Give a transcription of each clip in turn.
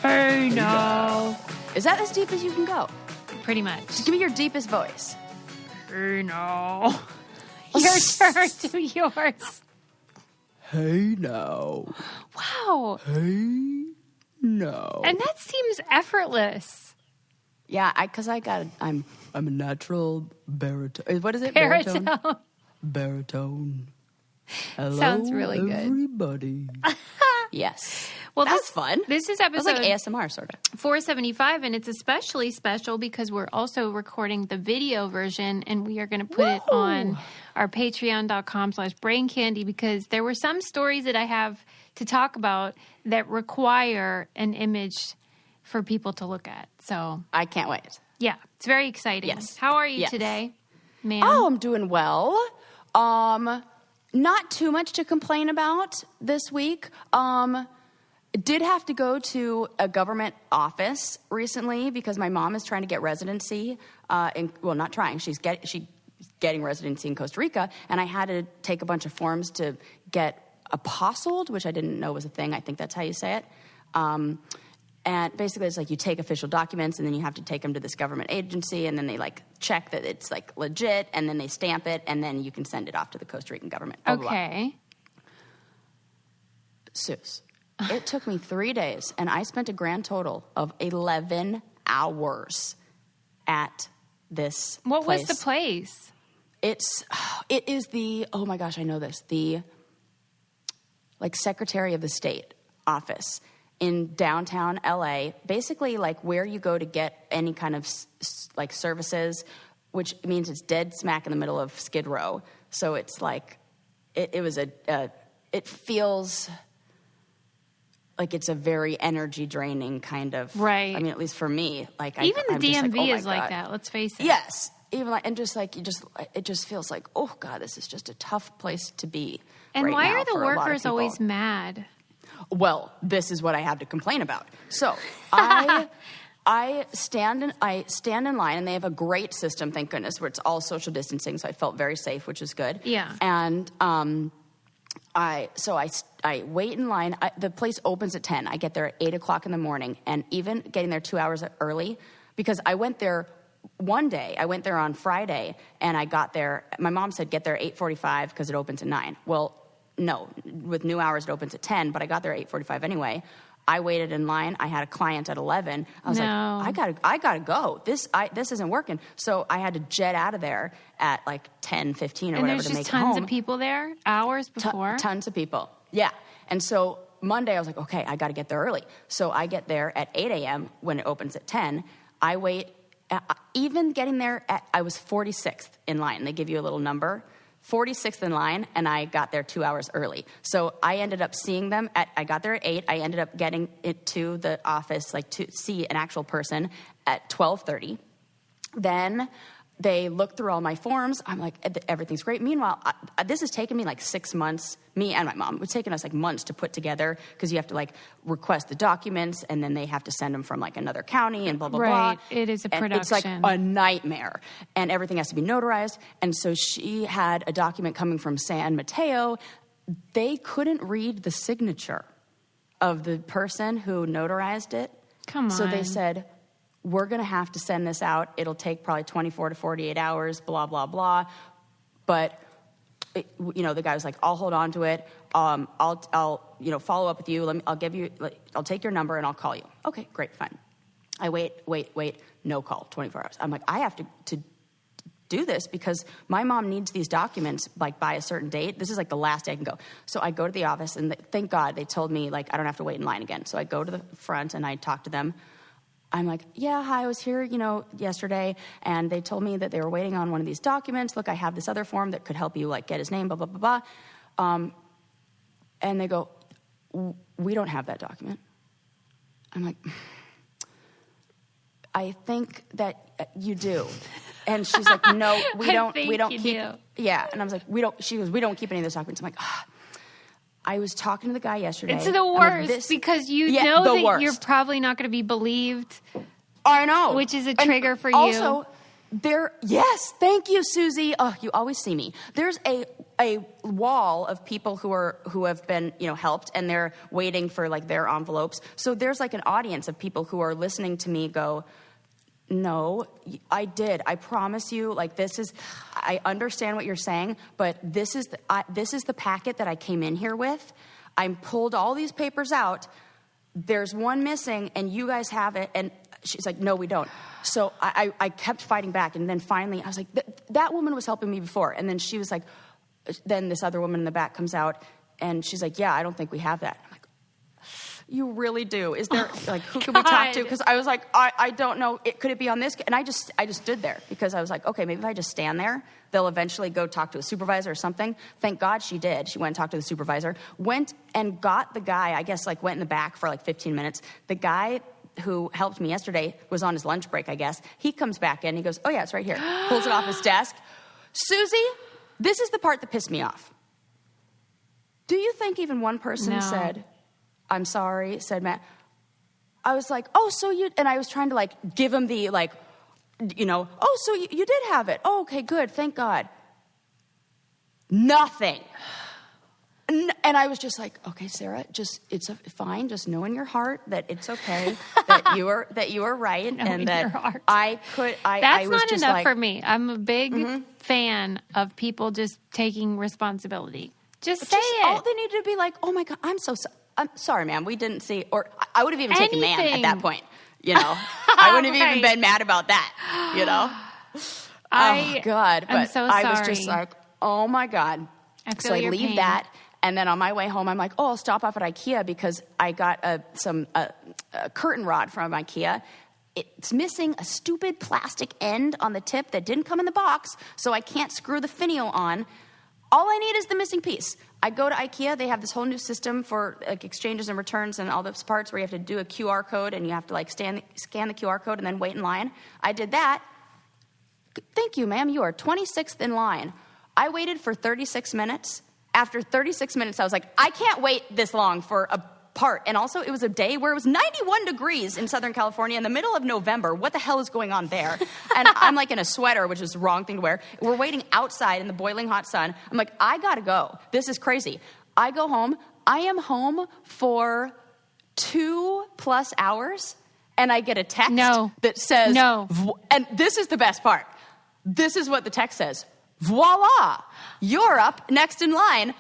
Hey, no. Is that as deep as you can go? Pretty much. Just give me your deepest voice. Hey, no. Your turn to yours. Hey, no. Wow. Hey, no. And that seems effortless. Yeah, I'm a natural baritone. What is it? Baritone. Baritone. Hello, Sounds really good. everybody. Yes. Well, that's fun. This is That's episode like ASMR, sort of. 475, and it's especially special because we're also recording the video version, and we are going to put it on our patreon.com/braincandy because there were some stories that I have to talk about that require an image for people to look at. So I can't wait. yeah, it's very exciting. Yes. How are you Yes. today, ma'am? Oh, I'm doing well. Not too much to complain about this week. Did have to go to a government office recently because my mom is trying to get residency. Not trying. She's getting residency in Costa Rica, and I had to take a bunch of forms to get apostilled, which I didn't know was a thing. I think that's how you say it. And basically, it's like you take official documents, and then you have to take them to this government agency, and then they like check that it's like legit, and then they stamp it, and then you can send it off to the Costa Rican government. Blah, blah, blah. Okay. Sus. It took me 3 days, and I spent a grand total of 11 hours at this What place. was the place? It is the, oh my gosh, I know this, the like Secretary of the State office in downtown LA, basically like where you go to get any kind of like services, which means it's dead smack in the middle of Skid Row. So it's like, it feels like it's a very energy draining kind of, Right. I mean, at least for me, like Even the I'm just DMV like, oh is my like God. that. Let's face it. Yes. Even like, and just like, it just feels like, oh God, this is just a tough place to be. And right why now are the for a lot of workers people. always mad? Well, this is what I have to complain about. So I stand in line, and they have a great system, thank goodness, where it's all social distancing. So I felt very safe, which is good. Yeah. And I wait in line. The place opens at 10. I get there at 8 o'clock in the morning, and even getting there 2 hours early, because I went there one day. I went there on Friday, and I got there. My mom said get there at 8:45 because it opens at 9. Well, no, with new hours it opens at 10, but I got there at 8:45 anyway. I waited in line. I had a client at 11. I was like, I gotta go. This isn't working. So I had to jet out of there at like 10:15 or And whatever there's to just make it tons home. of people there hours before. Tons of people. Yeah. And so Monday I was like, okay, I got to get there early. So I get there at 8 a.m. when it opens at 10. I wait. Even getting there, I was 46th in line. They give you a little number. 46th in line, and I got there 2 hours early. So I ended up seeing them I got there at 8. I ended up getting it to the office, like to see an actual person at 12:30. Then they looked through all my forms. I'm like, everything's great. Meanwhile, this has taken me like 6 months, me and my mom. It's taken us like months to put together because you have to like request the documents, and then they have to send them from like another county and blah, blah, Right. blah. It is a And production. it's like a nightmare, and everything has to be notarized. And so she had a document coming from San Mateo. They couldn't read the signature of the person who notarized it. Come on. So they said, we're going to have to send this out. It'll take probably 24 to 48 hours, blah, blah, blah. But, the guy was like, I'll hold on to it. I'll follow up with you. I'll take your number and I'll call you. Okay, great, fine. I wait, no call, 24 hours. I'm like, I have to do this because my mom needs these documents like by a certain date. This is like the last day I can go. So I go to the office, and thank God they told me like I don't have to wait in line again. So I go to the front and I talk to them. I'm like, yeah, hi, I was here, yesterday, and they told me that they were waiting on one of these documents. Look, I have this other form that could help you, like, get his name, blah, blah, blah, blah. And they go, we don't have that document. I'm like, I think that you do. And she's like, no, we don't keep. Do. Yeah, and I was like, she goes, we don't keep any of those documents. I'm like, I was talking to the guy yesterday. It's the worst because you know that worst. you're probably not going to be believed. I know. Which is a trigger for you. Also, yes, thank you, Susie. Oh, you always see me. There's a wall of people who have been, helped, and they're waiting for like their envelopes. So there's like an audience of people who are listening to me go, no, I did. I promise you, like, I understand what you're saying, but this is the packet that I came in here with. I pulled all these papers out. There's one missing, and you guys have it. And she's like, no, we don't. So I kept fighting back, and then finally I was like, that woman was helping me before. And then she was like, then this other woman in the back comes out, and she's like, yeah, I don't think we have that. I'm like, you really do. Is there, like, who can we talk to? Because I was like, I don't know. Could it be on this? And I just stood there because I was like, okay, maybe if I just stand there, they'll eventually go talk to a supervisor or something. Thank God she did. She went and talked to the supervisor, went and got the guy, I guess, like, went in the back for like 15 minutes. The guy who helped me yesterday was on his lunch break, I guess. He comes back in. He goes, oh, yeah, it's right here. Pulls it off his desk. Susie, this is the part that pissed me off. Do you think even one person said, I'm sorry, said Matt? I was like, oh, so you, and I was trying to like give him the like, oh, so you did have it. Oh, okay, good, thank God. Nothing. And I was just like, okay, Sarah, it's fine. Just know in your heart that it's okay, that you are right, and that I was not just enough like, for me. I'm a big fan of people just taking responsibility. Just say it. All they needed to be like, oh my God, I'm sorry, ma'am. We didn't see, or I would have even taken ma'am at that point. I wouldn't have even been mad about that. Oh God, but so sorry. I was just like, oh my God. So I leave that. And then on my way home, I'm like, oh, I'll stop off at IKEA because I got a curtain rod from IKEA. It's missing a stupid plastic end on the tip that didn't come in the box, so I can't screw the finial on. All I need is the missing piece. I go to IKEA. They have this whole new system for like exchanges and returns and all those parts where you have to do a QR code and you have to like scan the QR code and then wait in line. I did that. Thank you, ma'am. You are 26th in line. I waited for 36 minutes. After 36 minutes, I was like, I can't wait this long for a part. And also, it was a day where it was 91 degrees in Southern California in the middle of November. What the hell is going on there? And I'm like in a sweater, which is the wrong thing to wear. We're waiting outside in the boiling hot sun. I'm like, I gotta go. This is crazy. I go home. I am home for 2+ hours, and I get a text that says, and this is the best part. This is what the text says. Voila! You're up next in line.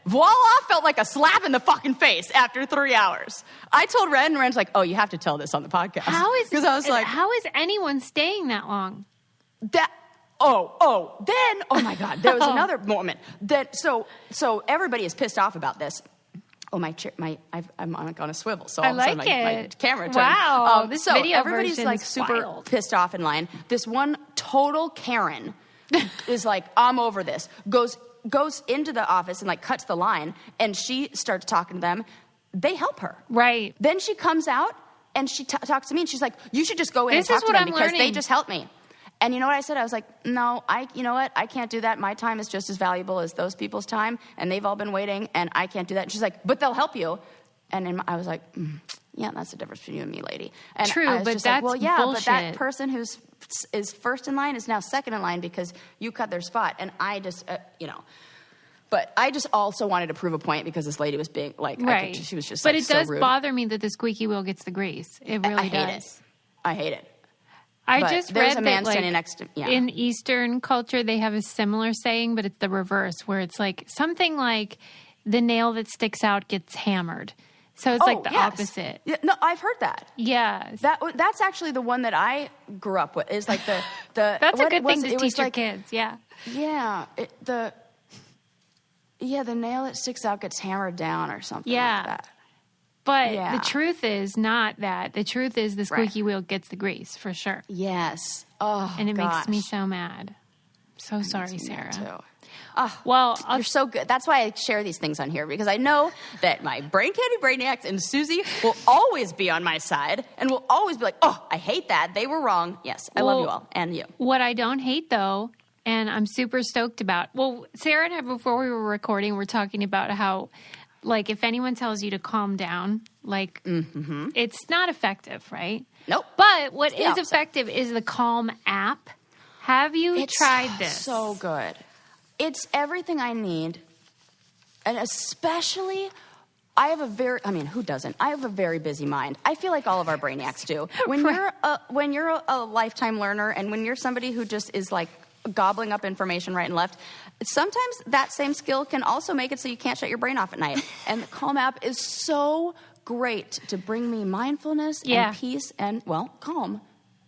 Voila felt like a slap in the fucking face after 3 hours. I told Ren, and Ren's like, oh, you have to tell this on the podcast. Because I was like, how is anyone staying that long? Then, oh my God, there was another moment that, so everybody is pissed off about this. Oh, my chair, I'm on a swivel, so all of a sudden my camera turned. Wow, this video everybody's like super pissed off in line. This one total Karen is like, I'm over this. Goes into the office and like cuts the line, and she starts talking to them. They help her. Right. Then she comes out and she talks to me, and she's like, you should just go in and talk to them because they just helped me. And you know what I said? I was like, no, you know what? I can't do that. My time is just as valuable as those people's time, and they've all been waiting, and I can't do that. And she's like, but they'll help you. And I was like, yeah, that's the difference between you and me, lady. And true, I was but just that's like, well, yeah, bullshit. but that person who's is first in line is now second in line because you cut their spot. And I just, but I just also wanted to prove a point because this lady was being like, right. She was just but like, it does so rude. bother me that the squeaky wheel gets the grease. It really does. I hate it. I but just there's read a man that, standing next to in Eastern culture, they have a similar saying, but it's the reverse, where it's like something like the nail that sticks out gets hammered. So it's like the opposite. Yeah, no, I've heard that. Yes. That's actually the one that I grew up with. Is like the That's a good thing to teach your kids. Yeah. Yeah. The nail that sticks out gets hammered down or something like that. But the truth is not that. The truth is the squeaky wheel gets the grease for sure. Yes. Oh, and it makes me so mad. So sorry, Sarah. Too. Well, you're so good. That's why I share these things on here, because I know that my Brain Candy Brainiacs and Susie will always be on my side and will always be like, oh, I hate that. They were wrong. Yes, I love you all and you. What I don't hate, though, and I'm super stoked about, Sarah and I, before we were recording, were talking about how, like, if anyone tells you to calm down, like, it's not effective, right? Nope. But what is effective is the Calm app. Have you tried this? So good. It's everything I need. And especially, who doesn't? I have a very busy mind. I feel like all of our brainiacs do. When you're a lifetime learner, and when you're somebody who just is like gobbling up information right and left, sometimes that same skill can also make it so you can't shut your brain off at night. And the Calm app is so great to bring me mindfulness and peace and, calm,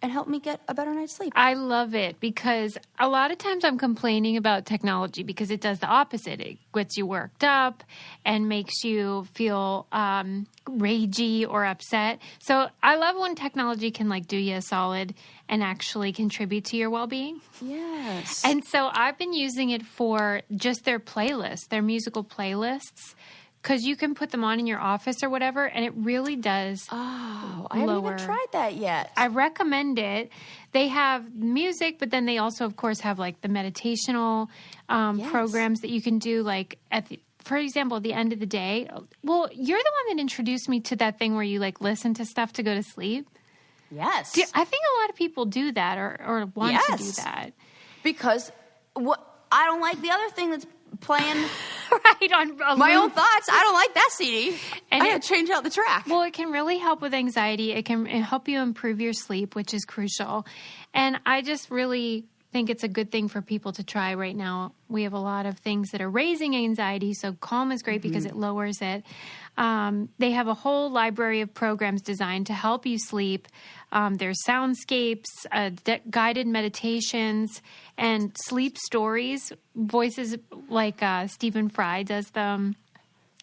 and help me get a better night's sleep. I love it because a lot of times I'm complaining about technology because it does the opposite. It gets you worked up and makes you feel ragey or upset. So I love when technology can like do you a solid and actually contribute to your well-being. Yes. And so I've been using it for just their playlists, their musical playlists. Because you can put them on in your office or whatever, and it really does. Oh, I haven't even tried that yet. I recommend it. They have music, but then they also, of course, have like the meditational programs that you can do. Like for example, at the end of the day. Well, you're the one that introduced me to that thing where you like listen to stuff to go to sleep. Yes, I think a lot of people do that or want to do that because I don't like the other thing that's playing right on my own thoughts. I don't like that CD. And I had to change out the track. Well, it can really help with anxiety. It can help you improve your sleep, which is crucial. And I just really think it's a good thing for people to try right now. We have a lot of things that are raising anxiety, so Calm is great because it lowers it. They have a whole library of programs designed to help you sleep. There's soundscapes, guided meditations, and sleep stories. Voices like Stephen Fry does them.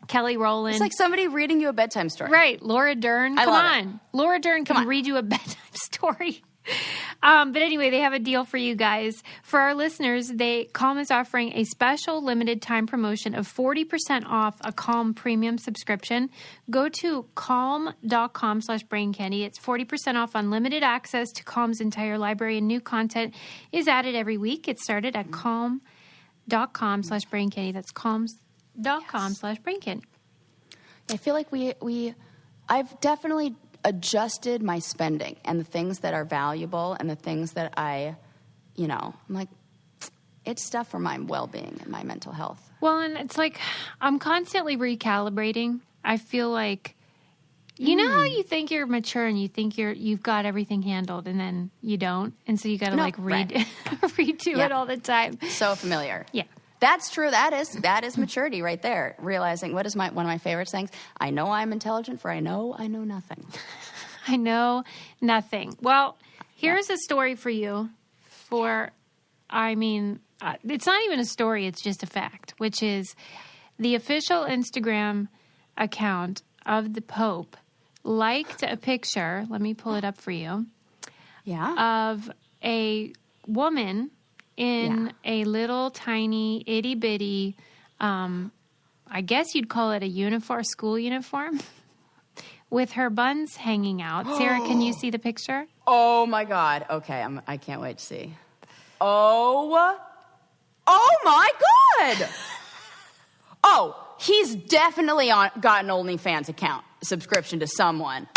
Kelly Rowland. It's like somebody reading you a bedtime story. Right. Laura Dern. Come on. Laura Dern can read you a bedtime story. But anyway, they have a deal for you guys. For our listeners, Calm is offering a special limited time promotion of 40% off a Calm premium subscription. Go to calm.com/braincandy. It's 40% off unlimited access to Calm's entire library, and new content is added every week. It started at calm.com/braincandy. That's calm.com/braincandy. I feel like I've definitely adjusted my spending and the things that are valuable and the things that I'm like, it's stuff for my well-being and my mental health. Well, and it's like I'm constantly recalibrating. I feel like, you know how you think you're mature and you think you've got everything handled and then you don't. And so you got to redo it all the time. So familiar. Yeah. That's true. That is maturity right there. Realizing what is one of my favorite things. I know I'm intelligent, for I know nothing. I know nothing. Well, here's a story for you. It's not even a story. It's just a fact, which is the official Instagram account of the Pope liked a picture. Let me pull it up for you. Yeah. Of a woman in a little tiny itty bitty, I guess you'd call it a school uniform, with her buns hanging out. Sarah, can you see the picture? Oh my God. Okay, I can't wait to see. Oh my God. Oh, he's definitely got an OnlyFans account subscription to someone.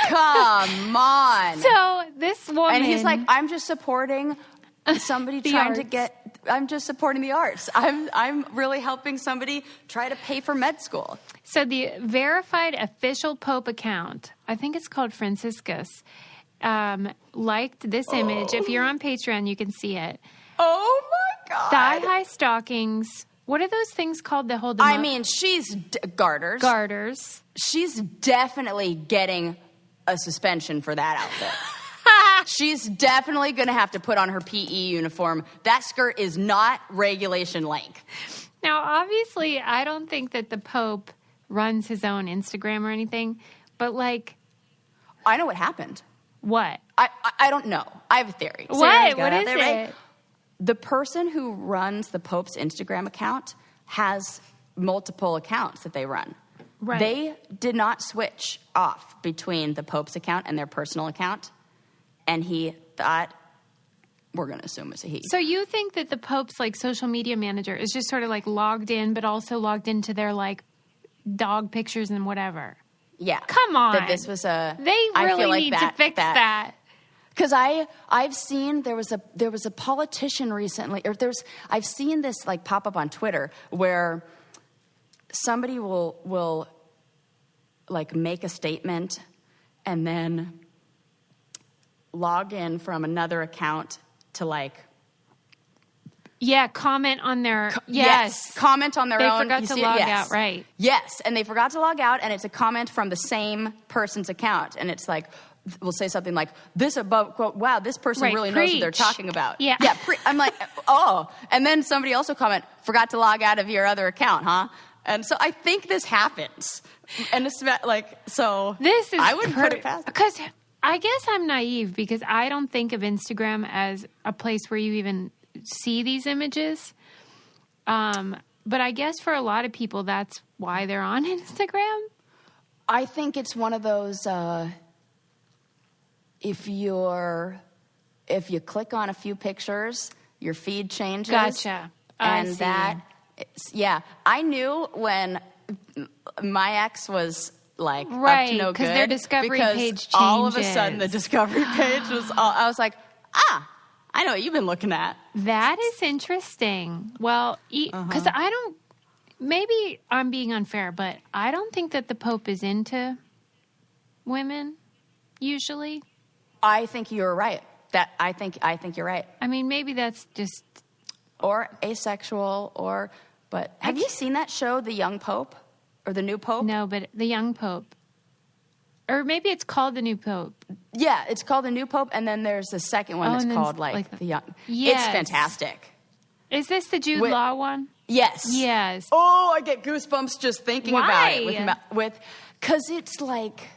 Come on. So this woman, and he's like, I'm just supporting somebody I'm just supporting the arts. I'm really helping somebody try to pay for med school. So the verified official Pope account, I think it's called Franciscus, liked this image. If you're on Patreon, you can see it. Oh my God. Thigh-high stockings. What are those things called that hold them up? I mean, she's garters. Garters. She's definitely getting a suspension for that outfit. She's definitely going to have to put on her PE uniform. That skirt is not regulation length. Now, obviously, I don't think that the Pope runs his own Instagram or anything, but like... I know what happened. What? I don't know. I have a theory. What? What is it? Right? The person who runs the Pope's Instagram account has multiple accounts that they run. Right. They did not switch off between the Pope's account and their personal account. And he thought, we're going to assume it's a he. So you think that the Pope's like social media manager is just sort of like logged in, but also logged into their like dog pictures and whatever? Yeah. Come on. That this was They really need to fix that. Because I've seen there was a politician recently, or I've seen this like pop up on Twitter where somebody will like make a statement and then log in from another account to like comment on their comment on their own. They forgot to log out, right? Yes, and they forgot to log out, and it's a comment from the same person's account, and it's like we'll say something like this above quote. Wow, this person really knows what they're talking about. Yeah. I'm like, oh, and then somebody also comment forgot to log out of your other account, huh? And so I think this happens, and it's like so. This is I wouldn't put it past because I guess I'm naive because I don't think of Instagram as a place where you even see these images. But I guess for a lot of people, that's why they're on Instagram. I think it's one of those, if you click on a few pictures, your feed changes. Gotcha. And I knew when my ex was like up to no good. Because their discovery page changes. All of a sudden the discovery page was I was like, I know what you've been looking at. That is interesting. Well, because maybe I'm being unfair, but I don't think that the Pope is into women, usually. I think you're right. I think you're right. I mean, maybe that's just... Or asexual, but have you seen that show, The Young Pope? Or The New Pope? No, but The Young Pope. Or maybe it's called The New Pope. Yeah, it's called The New Pope, and then there's the second one that's called The Young. Yes. It's fantastic. Is this the Jude Law one? Yes. Yes. Oh, I get goosebumps just thinking about it. Because it's like,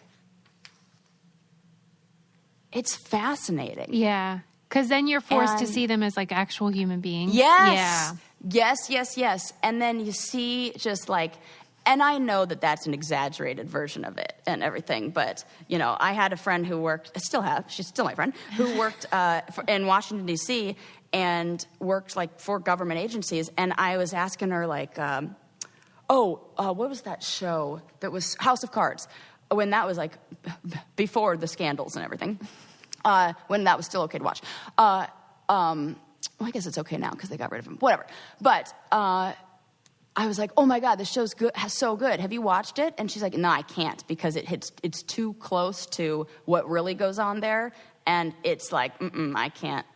it's fascinating. Yeah. Because then you're forced to see them as like actual human beings. Yes. Yeah. Yes. And then you see just like... And I know that that's an exaggerated version of it and everything, but, I had a friend who worked, I still have, she's still my friend, who worked in Washington, D.C. and worked, like, for government agencies, and I was asking her, like, what was that show that was House of Cards, when that was, like, before the scandals and everything, when that was still okay to watch. Well, I guess it's okay now because they got rid of him, whatever, but... I was like, oh my God, this show's so good. Have you watched it? And she's like, no, I can't because it's too close to what really goes on there. And it's like, I can't.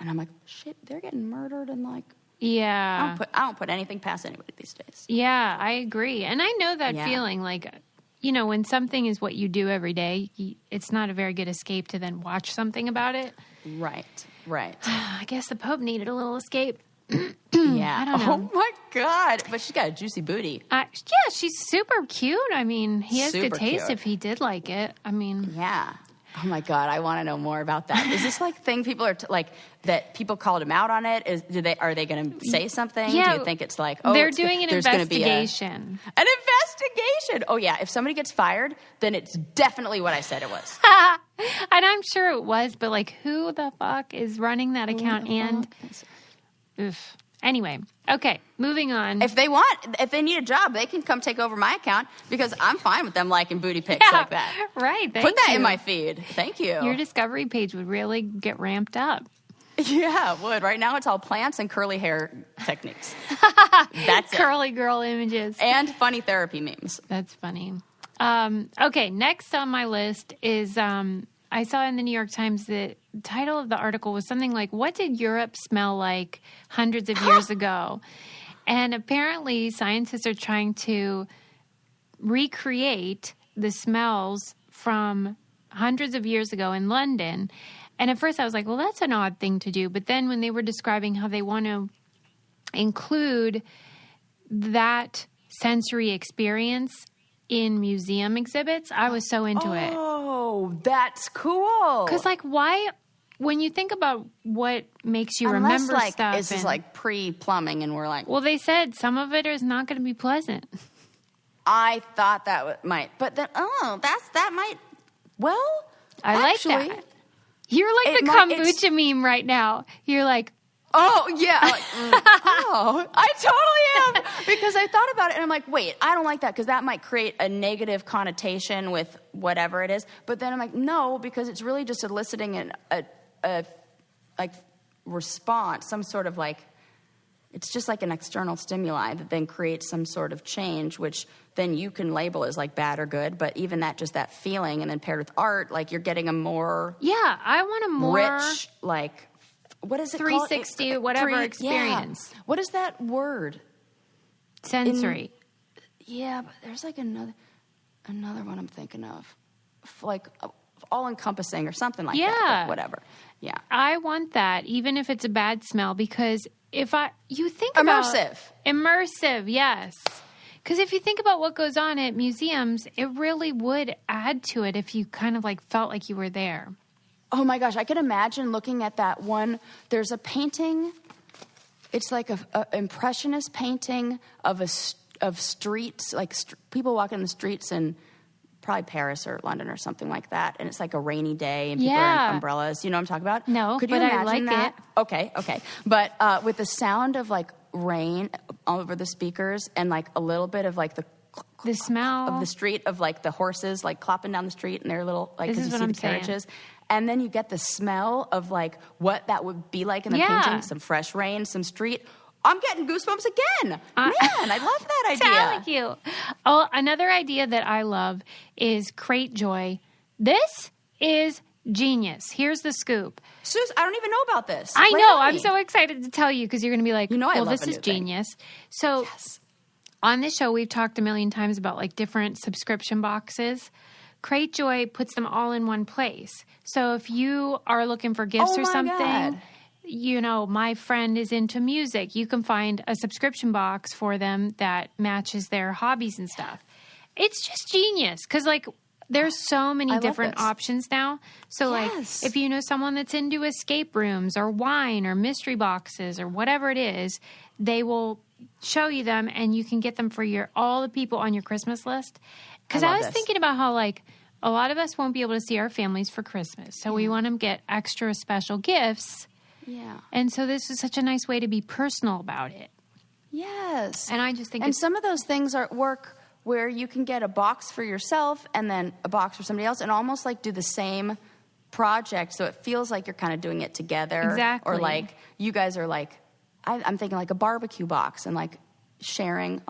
And I'm like, shit, they're getting murdered and like, yeah. I don't put anything past anybody these days. Yeah, I agree. And I know that feeling like, when something is what you do every day, it's not a very good escape to then watch something about it. Right. I guess the Pope needed a little escape. Yeah. I don't know. Oh my God. But she's got a juicy booty. She's super cute. I mean, he has good taste cute. If he did like it. I mean. Yeah. Oh my God. I want to know more about that. Is this like thing people are that people called him out on it? Are they going to say something? Yeah. Do you think it's like, they're doing an investigation. An investigation. Oh yeah. If somebody gets fired, then it's definitely what I said it was. And I'm sure it was, but like who the fuck is running that account Oof. Anyway, okay, moving on. If they need a job, they can come take over my account because I'm fine with them liking booty pics like that. Right. Put that in my feed. Thank you. Your discovery page would really get ramped up. Yeah, it would. Right now it's all plants and curly hair techniques. That's curly girl images. And funny therapy memes. That's funny. Okay, next on my list is I saw in the New York Times the title of the article was something like, what did Europe smell like hundreds of years ago? And apparently scientists are trying to recreate the smells from hundreds of years ago in London. And at first I was like, well, that's an odd thing to do. But then when they were describing how they want to include that sensory experience in museum exhibits, I was so into it. Oh, that's cool. Because, like, why, when you think about what makes you remember stuff. This is like pre-plumbing and we're like. Well, they said some of it is not going to be pleasant. I thought that might. But then, that might. Well, I like that. You're like the kombucha meme right now. You're like, Oh, yeah. Like, I totally am. Because I thought about it and I'm like, wait, I don't like that because that might create a negative connotation with whatever it is. But then I'm like, no, because it's really just eliciting a like response, some sort of like, it's just like an external stimuli that then creates some sort of change, which then you can label as like bad or good. But even that, just that feeling, and then paired with art, like you're getting a more I want a more rich, like, what is it 360 called? whatever experience. Yeah. What is that word? Sensory. Yeah, but there's like another one I'm thinking of, like all encompassing or something like that. But whatever. Yeah, I want that, even if it's a bad smell, because you think immersive, yes. Because if you think about what goes on at museums, it really would add to it if you kind of like felt like you were there. Oh my gosh, I can imagine looking at that one. There's a painting. It's like a impressionist painting of streets, like people walking the streets in probably Paris or London or something like that. And it's like a rainy day and people are in umbrellas. You know what I'm talking about? No, could you but imagine I like that? it. Okay. But with the sound of like rain all over the speakers and like a little bit of like the smell of the street of like the horses like clopping down the street and their little like this is you what see I'm the carriages. saying. And then you get the smell of like what that would be like in the painting, some fresh rain, some street. I'm getting goosebumps again. Man, I love that idea. Thank you. Oh, another idea that I love is Crate Joy. This is genius. Here's the scoop. Sus, I don't even know about this. I know. I'm so excited to tell you because you're going to be like, well, this is genius. So on this show, we've talked a million times about like different subscription boxes. Crate Joy puts them all in one place. So if you are looking for gifts or something, you know, my friend is into music, you can find a subscription box for them that matches their hobbies and stuff. It's just genius because, like, there's so many different options now. So, like, if you know someone that's into escape rooms or wine or mystery boxes or whatever it is, they will show you them and you can get them for all the people on your Christmas list. Because I was thinking about how, like, a lot of us won't be able to see our families for Christmas. So we want to get extra special gifts. Yeah. And so this is such a nice way to be personal about it. Yes. And I just think some of those things work where you can get a box for yourself and then a box for somebody else and almost like do the same project. So it feels like you're kind of doing it together. Exactly. Or like you guys are like, I'm thinking like a barbecue box and like sharing,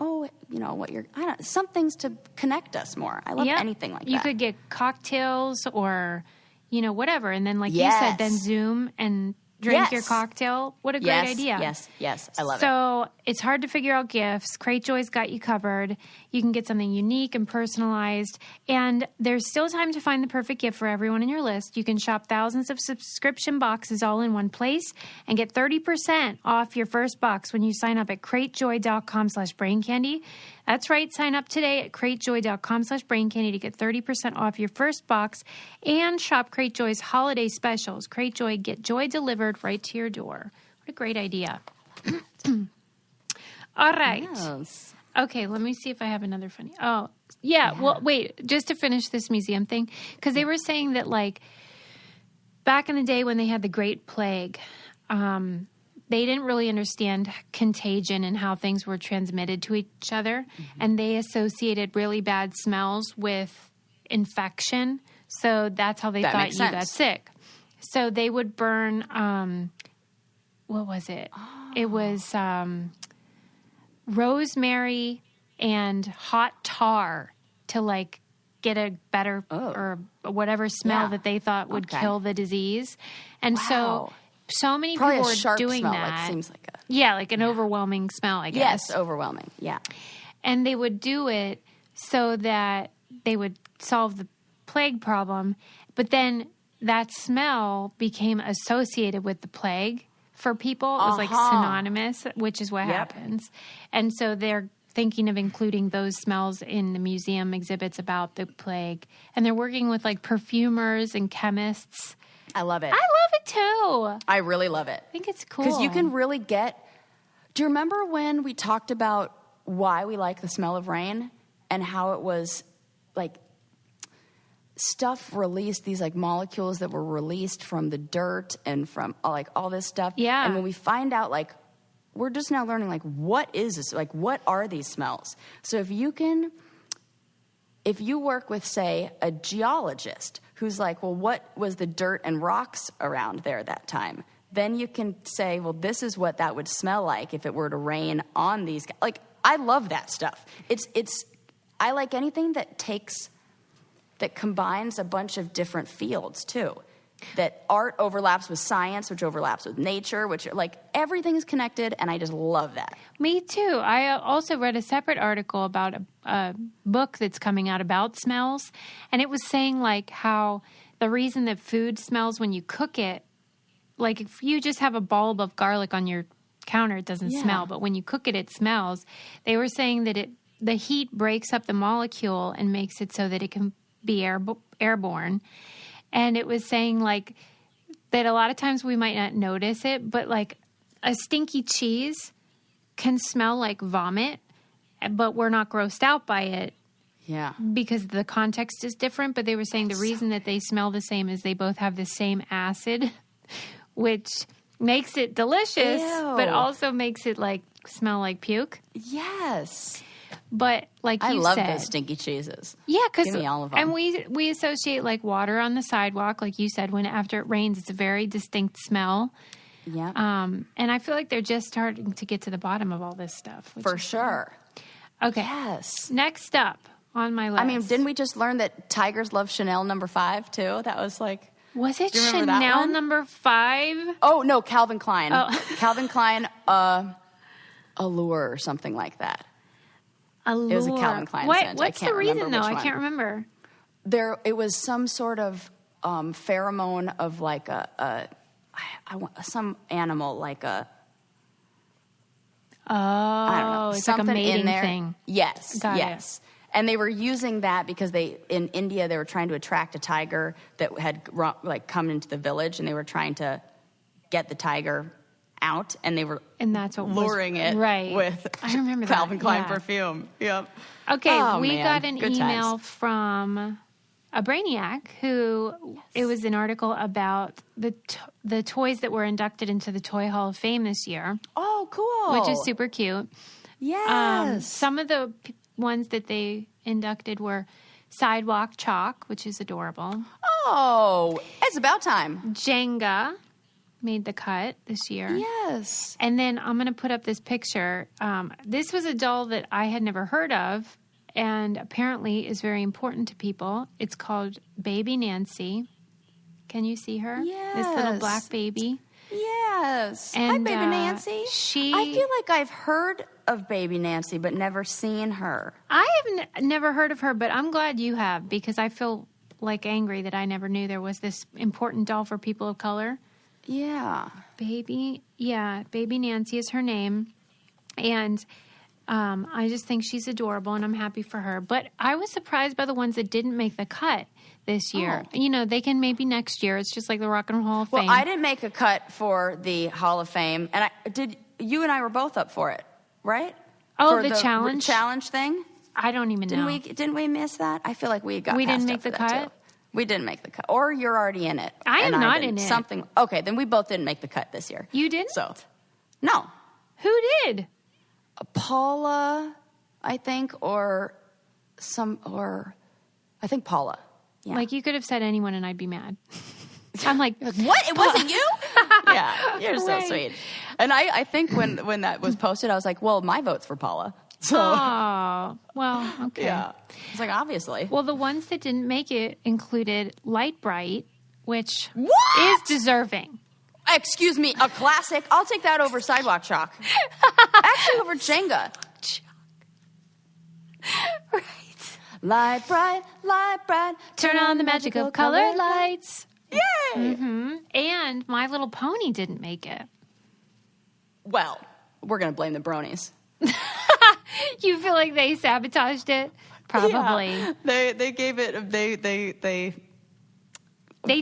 some things to connect us more. I love anything like that. You could get cocktails or, whatever. And then like you said, then Zoom and drink your cocktail. What a great idea. Yes. I love it. So it's hard to figure out gifts. Crate Joy's got you covered. You can get something unique and personalized. And there's still time to find the perfect gift for everyone in your list. You can shop thousands of subscription boxes all in one place and get 30% off your first box when you sign up at cratejoy.com/braincandy. That's right. Sign up today at cratejoy.com/braincandy to get 30% off your first box and shop Crate Joy's holiday specials. Crate Joy, get joy delivered right to your door. What a great idea. All right. Yes. Okay, let me see if I have another funny. Oh, yeah. Well, wait, just to finish this museum thing, because they were saying that, like, back in the day when they had the Great Plague, they didn't really understand contagion and how things were transmitted to each other, and they associated really bad smells with infection. So that's how they thought you got sick. So they would burn, what was it? Oh. It was rosemary and hot tar to, like, get a better or whatever smell that they thought would kill the disease. And so many probably people were doing smell, that. Like, seems like like an overwhelming smell, I guess. Yes, overwhelming. Yeah. And they would do it so that they would solve the plague problem. But then that smell became associated with the plague for people. It was like synonymous, which is what happens. And so they're thinking of including those smells in the museum exhibits about the plague. And they're working with like perfumers and chemists. I love it. I love it too. I really love it. I think it's cool. Because you can really get... Do you remember when we talked about why we like the smell of rain and how it was like stuff released, these like molecules that were released from the dirt and from like all this stuff. Yeah. And when we find out, like, we're just now learning, like, what is this? Like, what are these smells? So if you work with, say, a geologist who's like, well, what was the dirt and rocks around there that time? Then you can say, well, this is what that would smell like if it were to rain on these guys. Like, I love that stuff. I like anything that combines a bunch of different fields, too. That art overlaps with science, which overlaps with nature, which, like, everything is connected, and I just love that. Me too. I also read a separate article about a book that's coming out about smells, and it was saying, like, how the reason that food smells when you cook it, like, if you just have a bulb of garlic on your counter, it doesn't smell, but when you cook it, it smells. They were saying that the heat breaks up the molecule and makes it so that it can be airborne. And it was saying, like, that a lot of times we might not notice it, but, like, a stinky cheese can smell like vomit, but we're not grossed out by it. Yeah. Because the context is different. But they were saying the reason that they smell the same is they both have the same acid, which makes it delicious, but also makes it, like, smell like puke. Yes. But like you said, I love those stinky cheeses. Yeah, because give me all of them. And we associate like water on the sidewalk, like you said, when after it rains, it's a very distinct smell. Yeah. And I feel like they're just starting to get to the bottom of all this stuff. For sure. Okay. Yes. Next up on my list. I mean, didn't we just learn that tigers love Chanel No. 5 too? That was like. Was it Chanel No. 5? Oh no, Calvin Klein. Oh. Calvin Klein, Allure or something like that. Allure. It was a Calvin Klein scent. What's the reason, though? I can't remember. It was some sort of pheromone of like some animal, like a. Oh, I don't know, it's something like a mating in there. Thing. Yes, Got yes. It. And they were using that because in India they were trying to attract a tiger that had like come into the village, and they were trying to get the tiger out, and they were that's what luring it with I remember Calvin Klein perfume. Yep. Okay, we got an email from a brainiac who it was an article about the toys that were inducted into the Toy Hall of Fame this year. Oh, cool! Which is super cute. Yes. Some of the ones that they inducted were Sidewalk Chalk, which is adorable. Oh, it's about time. Jenga made the cut this year. Yes. And then I'm going to put up this picture. This was a doll that I had never heard of and apparently is very important to people. It's called Baby Nancy. Can you see her? Yes. This little black baby. Yes. And, hi, Baby Nancy. I feel like I've heard of Baby Nancy but never seen her. I have never heard of her, but I'm glad you have because I feel like angry that I never knew there was this important doll for people of color. Yeah. Baby Nancy is her name. And I just think she's adorable, and I'm happy for her. But I was surprised by the ones that didn't make the cut this year. Oh. You know, they can maybe next year. It's just like the Rock and Roll Hall of Fame. Well, I didn't make a cut for the Hall of Fame. And you and I were both up for it, right? Oh, for the challenge? Challenge thing? I don't even know. Didn't we miss that? I feel like we got We passed didn't make up for the that, cut? too. We didn't make the cut. Or you're already in it. I am not in it. Okay, then we both didn't make the cut this year. You didn't? So, no. Who did? Paula, I think, or I think Paula. Yeah. Like, you could have said anyone and I'd be mad. I'm like, what? It wasn't you? Yeah, you're so sweet. And I think when that was posted, I was like, well, my vote's for Paula. So, oh, well, okay. Yeah. It's like, obviously. Well, the ones that didn't make it included Light Bright, which is deserving. Excuse me, a classic. I'll take that over Sidewalk Chalk. Actually, over Jenga. Right. Light bright, turn on the magic of colored lights. Yay! Mm-hmm. And My Little Pony didn't make it. Well, we're going to blame the bronies. You feel like they sabotaged it? Probably. Yeah. They gave it, they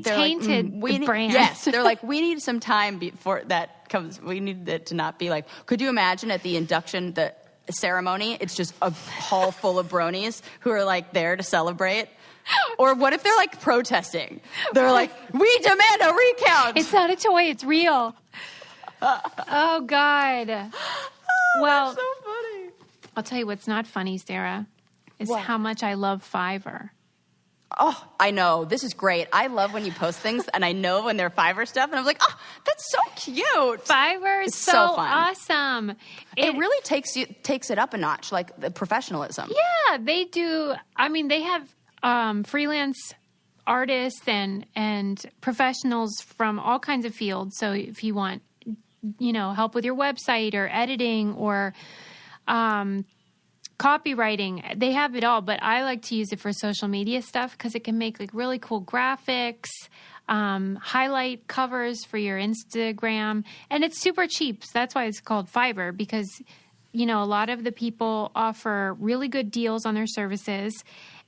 tainted the brand. Yes. They're like, we need some time before that comes. We need it to not be like, could you imagine at the induction, the ceremony, it's just a hall full of bronies who are like there to celebrate. Or what if they're like protesting? They're like, we demand a recount. It's not a toy, it's real. Oh, God. Well, that's so funny. I'll tell you what's not funny, Sarah, is how much I love Fiverr. Oh, I know. This is great. I love when you post things and I know when they're Fiverr stuff and I'm like, oh, that's so cute. Fiverr is so fun. awesome. It really takes it up a notch, like the professionalism. Yeah, they do. I mean, they have freelance artists and professionals from all kinds of fields. So if you want, help with your website or editing or copywriting, they have it all. But I like to use it for social media stuff because it can make like really cool graphics, highlight covers for your Instagram, and it's super cheap. So that's why it's called Fiverr, because a lot of the people offer really good deals on their services,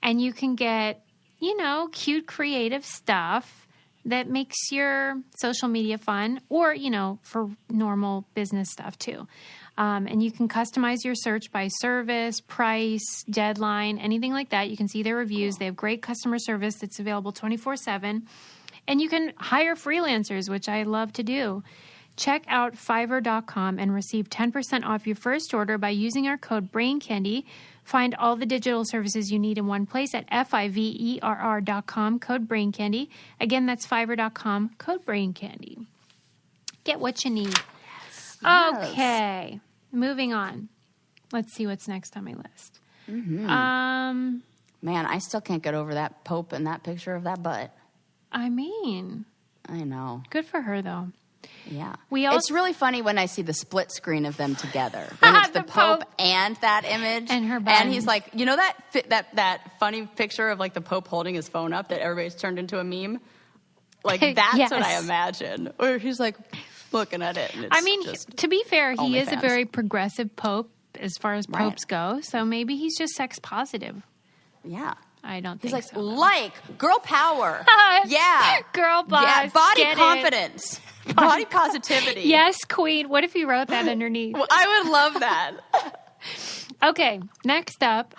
and you can get cute creative stuff that makes your social media fun, or for normal business stuff too. And you can customize your search by service, price, deadline, anything like that. You can see their reviews. They have great customer service that's available 24/7. And you can hire freelancers, which I love to do. Check out Fiverr.com and receive 10% off your first order by using our code BRAINCANDY. Find all the digital services you need in one place at Fiverr.com, code BRAINCANDY. Again, that's Fiverr.com, code BRAINCANDY. Get what you need. Yes. Okay. Moving on. Let's see what's next on my list. Mm-hmm. Man, I still can't get over that Pope and that picture of that butt. I mean, I know. good for her, though. Yeah. It's really funny when I see the split screen of them together. When it's the Pope and that image. And her buns. And he's like, that funny picture of like the Pope holding his phone up that everybody's turned into a meme? Like, that's Yes. what I imagine. Or he's like looking at it. And it's to be fair, he is a OnlyFans. very progressive Pope as far as popes go. So maybe he's just sex positive. Yeah. I don't He's think like, so. girl power. Yeah. Girl boss. Yeah. Body get confidence. Body positivity. Yes, queen. What if you wrote that underneath? Well, I would love that. Okay, next up,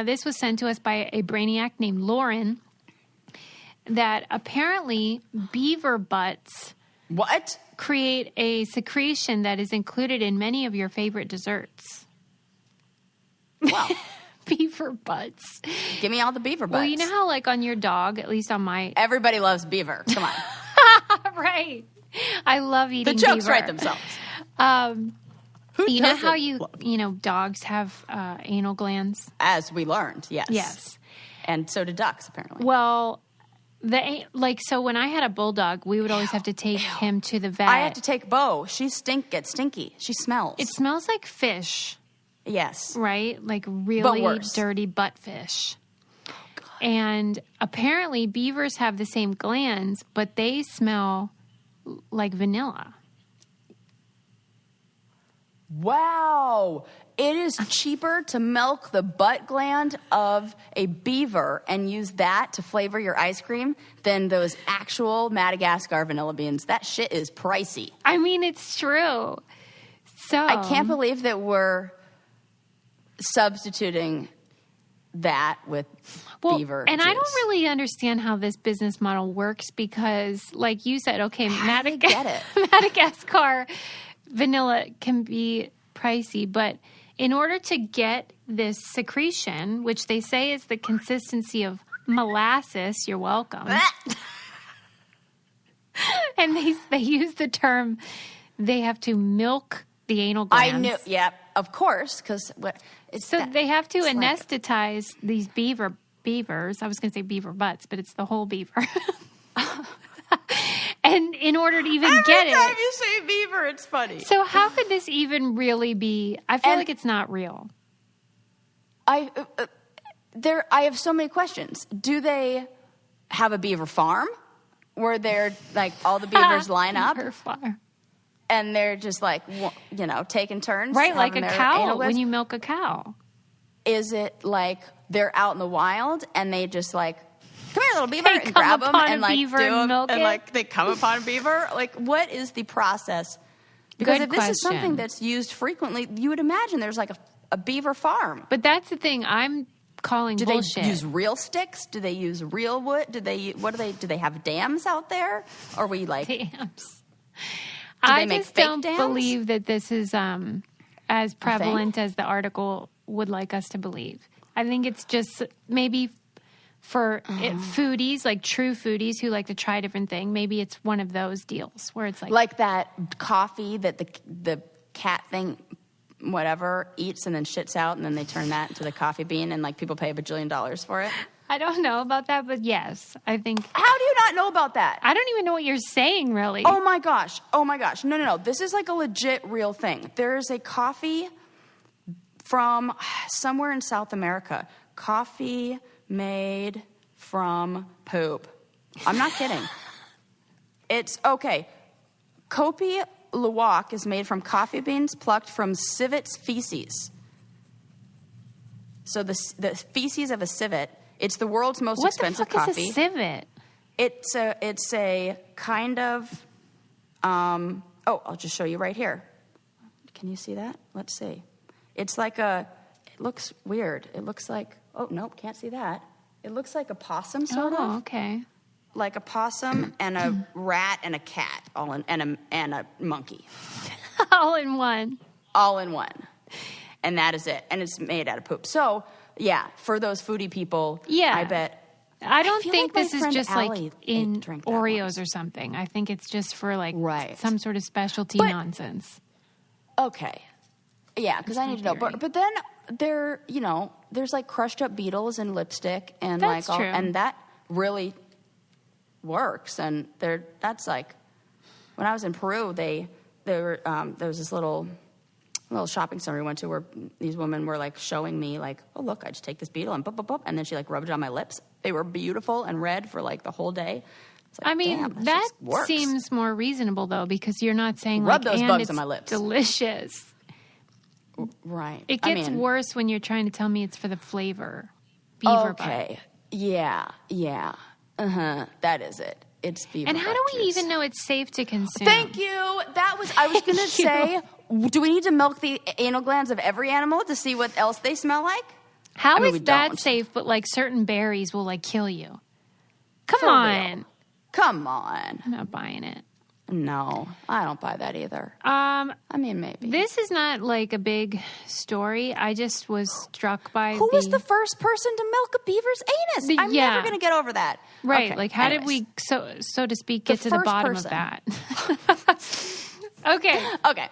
this was sent to us by a brainiac named Lauren, that apparently beaver butts What? create a secretion that is included in many of your favorite desserts. Wow. Beaver butts. Give me all the beaver butts. Well, you know how like on your dog, at least on my... Everybody loves beaver. Come on. Right. I love The eating jokes beaver. write themselves. You know how dogs have anal glands? As we learned, yes. Yes. And so do ducks, apparently. Well, so when I had a bulldog, we would always have to take him to the vet. I had to take Bo. She gets stinky. She smells. It smells like fish, yes. right? Like But really worse. dirty butt fish. And apparently beavers have the same glands, but they smell like vanilla. Wow. It is cheaper to milk the butt gland of a beaver and use that to flavor your ice cream than those actual Madagascar vanilla beans. That shit is pricey. I mean, it's true. So I can't believe that we're substituting that with beaver and I don't juice. really understand how this business model works because, like you said, okay, How do they get it? Madagascar vanilla can be pricey, but in order to get this secretion, which they say is the consistency of molasses, you're welcome. And they use the term, they have to milk the anal glands. I knew, yeah, of course, because they have to anesthetize these beavers. I was going to say beaver butts, but it's the whole beaver. And in order to even get it... Every time you say beaver, it's funny. So how could this even really be... I feel like it's not real. I have so many questions. Do they have a beaver farm where they're like all the beavers line up Beaver farm. and they're just like taking turns, Right, like a having their cow anal when glands? you milk a cow. Is it like they're out in the wild and they just like, come here, little beaver, They and come grab them upon and a like beaver do and them, milk and it? like they come upon a beaver? Like, what is the process? Because Good if this is question. something that's used frequently, you would imagine there's like a beaver farm. But that's the thing. I'm calling Do bullshit. they use real sticks? Do they use real wood? Do they have dams out there? Or are we like Dams. they make just fake don't dams? believe that this is as prevalent as the article would like us to believe. I think it's just maybe for foodies, like true foodies who like to try different things. Maybe it's one of those deals where it's like that coffee that the cat thing, whatever, eats and then shits out, and then they turn that into the coffee bean, and like people pay $1 bajillion for it. I don't know about that, but yes, I think. How do you not know about that? I don't even know what you're saying, really. Oh my gosh. No. This is like a legit real thing. There is a coffee from somewhere in South America. Coffee made from poop. I'm not kidding. It's okay. Kopi Luwak is made from coffee beans plucked from civet's feces. So the feces of a civet. It's the world's most expensive coffee. What the fuck is a civet? It's a kind of. I'll just show you right here. Can you see that? Let's see. It's like it looks weird. It looks like. Oh nope, can't see that. It looks like a possum, sort of. Oh, okay. Like a possum and a rat and a cat, and a monkey, all in one. All in one, and that is it. And it's made out of poop. So yeah, for those foodie people, I bet. I don't think like this is just Allie like in Oreos once. or something. I think it's just for like Right. some sort of specialty nonsense. Okay. Yeah, because I need to know. But then there's like crushed up beetles and lipstick and That's like all, true. and that really works. And that's like when I was in Peru, there was this little shopping center we went to where these women were like showing me like, oh look, I just take this beetle and boop, boop, boop, and then she like rubbed it on my lips. They were beautiful and red for like the whole day. It's like, I mean, damn, that just works. seems more reasonable though, because you're not saying Rub like, those and bugs it's on my lips. delicious. Right. It gets worse when you're trying to tell me it's for the flavor. Beaver Okay. butt. Yeah. That is it. It's beaver. And how butt do we juice. even know it's safe to consume? Thank you. I was going to say, do we need to milk the anal glands of every animal to see what else they smell like? How we is that don't. safe, but like certain berries will like kill you? Come For on. real. Come on. I'm not buying it. No, I don't buy that either. I mean, maybe. This is not like a big story. I just was struck by Who was the first person to milk a beaver's anus? I'm never going to get over that. Right. Okay, like, how anyways. did we, so to speak, get to the first bottom person. of that? Okay. Okay.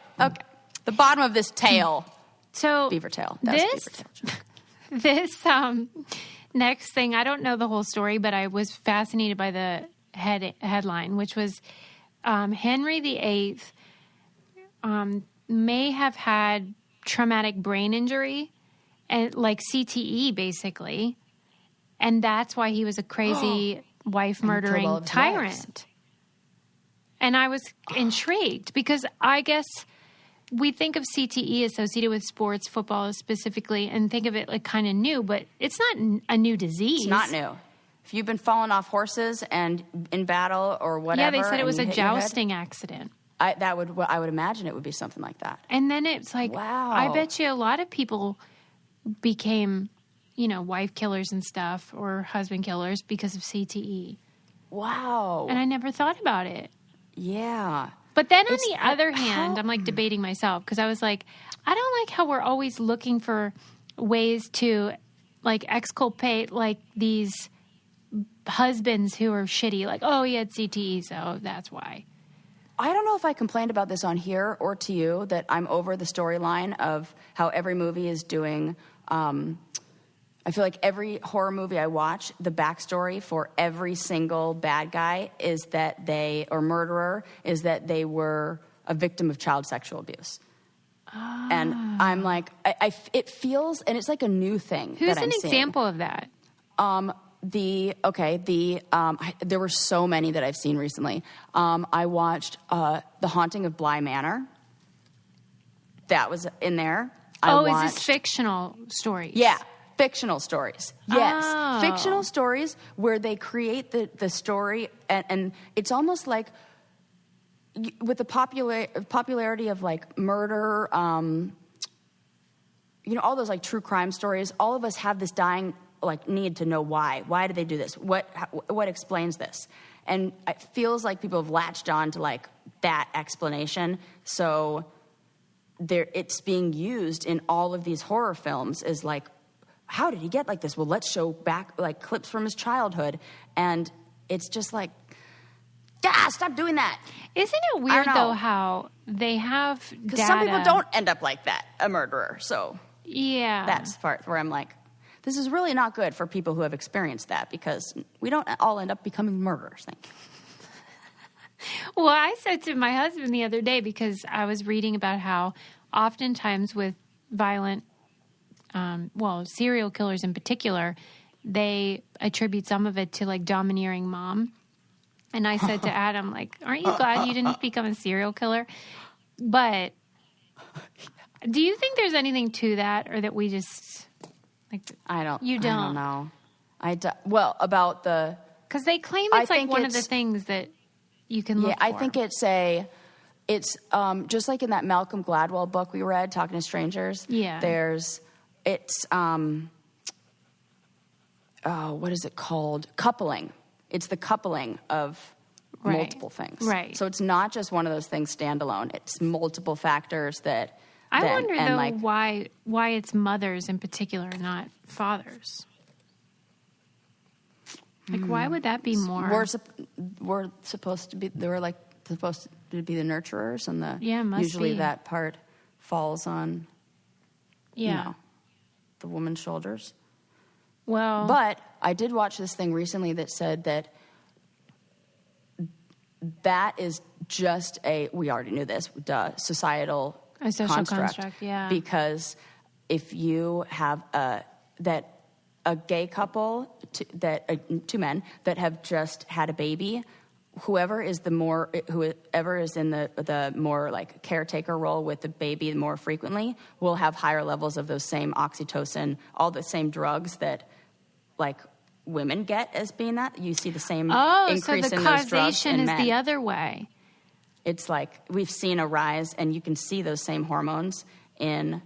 The bottom of this tail. So Beaver tail. That's this, beaver tail. this next thing, I don't know the whole story, but I was fascinated by the headline, which was Henry VIII may have had traumatic brain injury and like CTE basically, and that's why he was a crazy wife murdering tyrant. And I was intrigued because I guess we think of CTE associated with sports, football specifically, and think of it like kind of new, but it's not a new disease. It's not new. If you've been falling off horses and in battle or whatever, yeah, they said it was a hit your head, jousting accident. I would imagine it would be something like that. And then it's like, wow. I bet you a lot of people became, wife killers and stuff or husband killers because of CTE. Wow. And I never thought about it. Yeah. But then on the other hand, I'm like debating myself because I was like, I don't like how we're always looking for ways to like exculpate like these husbands who are shitty. Like, oh, he had CTE, so that's why. I don't know if I complained about this on here or to you that I'm over the storyline of how every movie is doing. I feel like every horror movie I watch, the backstory for every single bad guy is that or murderer is that they were a victim of child sexual abuse. And I'm like, it feels, and it's like a new thing. Who's that I'm an seeing. example of that? There were so many that I've seen recently. I watched The Haunting of Bly Manor. That was in there. Is this fictional stories? Yeah, fictional stories. Yes, Oh. fictional stories where they create the story, and it's almost like with the popularity of like murder, all those like true crime stories. All of us have this need to know why. Why did they do this? What explains this? And it feels like people have latched on to like that explanation. So it's being used in all of these horror films as like, how did he get like this? Well, let's show back like clips from his childhood. And it's just like, stop doing that. Isn't it weird though how they have data? Because some people don't end up like that, a murderer. So yeah, that's the part where I'm like, this is really not good for people who have experienced that, because we don't all end up becoming murderers. Thank you. Well, I said to my husband the other day, because I was reading about how oftentimes with violent, serial killers in particular, they attribute some of it to like domineering mom. And I said to Adam, like, aren't you glad you didn't become a serial killer? But do you think there's anything to that, or that we just like? I don't. You don't. I don't know. Well, about the, because they claim it's like one of the things that you can look for. I think it's just like in that Malcolm Gladwell book we read, Talking to Strangers. Yeah. What is it called? Coupling. It's the coupling of multiple things. Right. So it's not just one of those things standalone. It's multiple factors that. I wonder though why it's mothers in particular, not fathers. Like, why would that be more? We're supposed to be. They were like supposed to be the nurturers, and must usually be. that part falls on the woman's shoulders. Well, but I did watch this thing recently that said that is just we already knew this, a social construct, yeah. Because if you have a gay couple, two men that have just had a baby, whoever is in the more like caretaker role with the baby more frequently will have higher levels of those same oxytocin, all the same drugs that like women get as being that. You see the same increase in those drugs in men. So the causation is the other way. It's like we've seen a rise, and you can see those same hormones in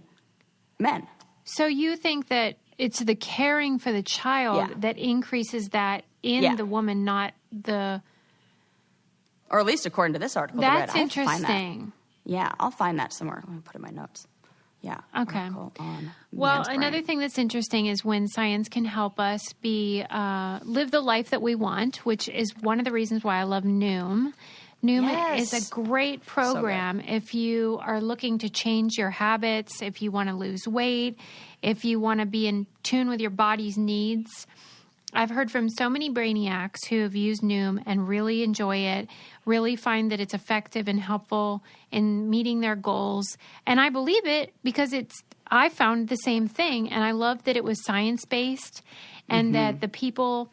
men. So you think that it's the caring for the child that increases that in the woman, not the... Or at least according to this article. That's I interesting. Yeah, I'll find that somewhere. Let me put it in my notes. Yeah. Okay. Well, another thing that's interesting is when science can help us live the life that we want, which is one of the reasons why I love Noom. Noom is a great program if you are looking to change your habits, if you want to lose weight, if you want to be in tune with your body's needs. I've heard from so many brainiacs who have used Noom and really enjoy it, really find that it's effective and helpful in meeting their goals. And I believe it because I found the same thing, and I loved that it was science-based and that the people,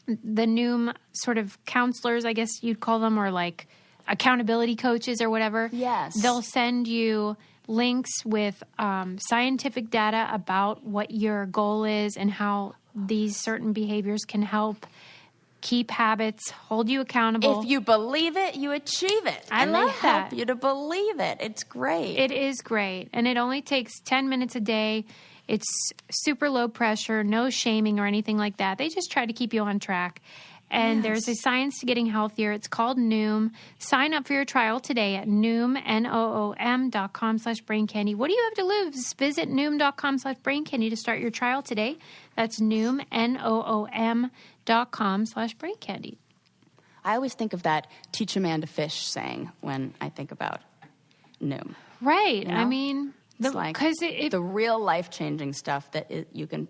the Noom sort of counselors, I guess you'd call them, or like accountability coaches or whatever. Yes. They'll send you links with scientific data about what your goal is and how these certain behaviors can help keep habits, hold you accountable. If you believe it, you achieve it. I love that. They help you to believe it. It's great. It is great. And it only takes 10 minutes a day. It's super low pressure, no shaming or anything like that. They just try to keep you on track. And there's a science to getting healthier. It's called Noom. Sign up for your trial today at Noom, Noom.com/braincandy. What do you have to lose? Visit Noom.com/braincandy to start your trial today. That's Noom, Noom.com/braincandy. I always think of that teach a man to fish saying when I think about Noom. Right. You know? I mean, it's like the real life-changing stuff that you can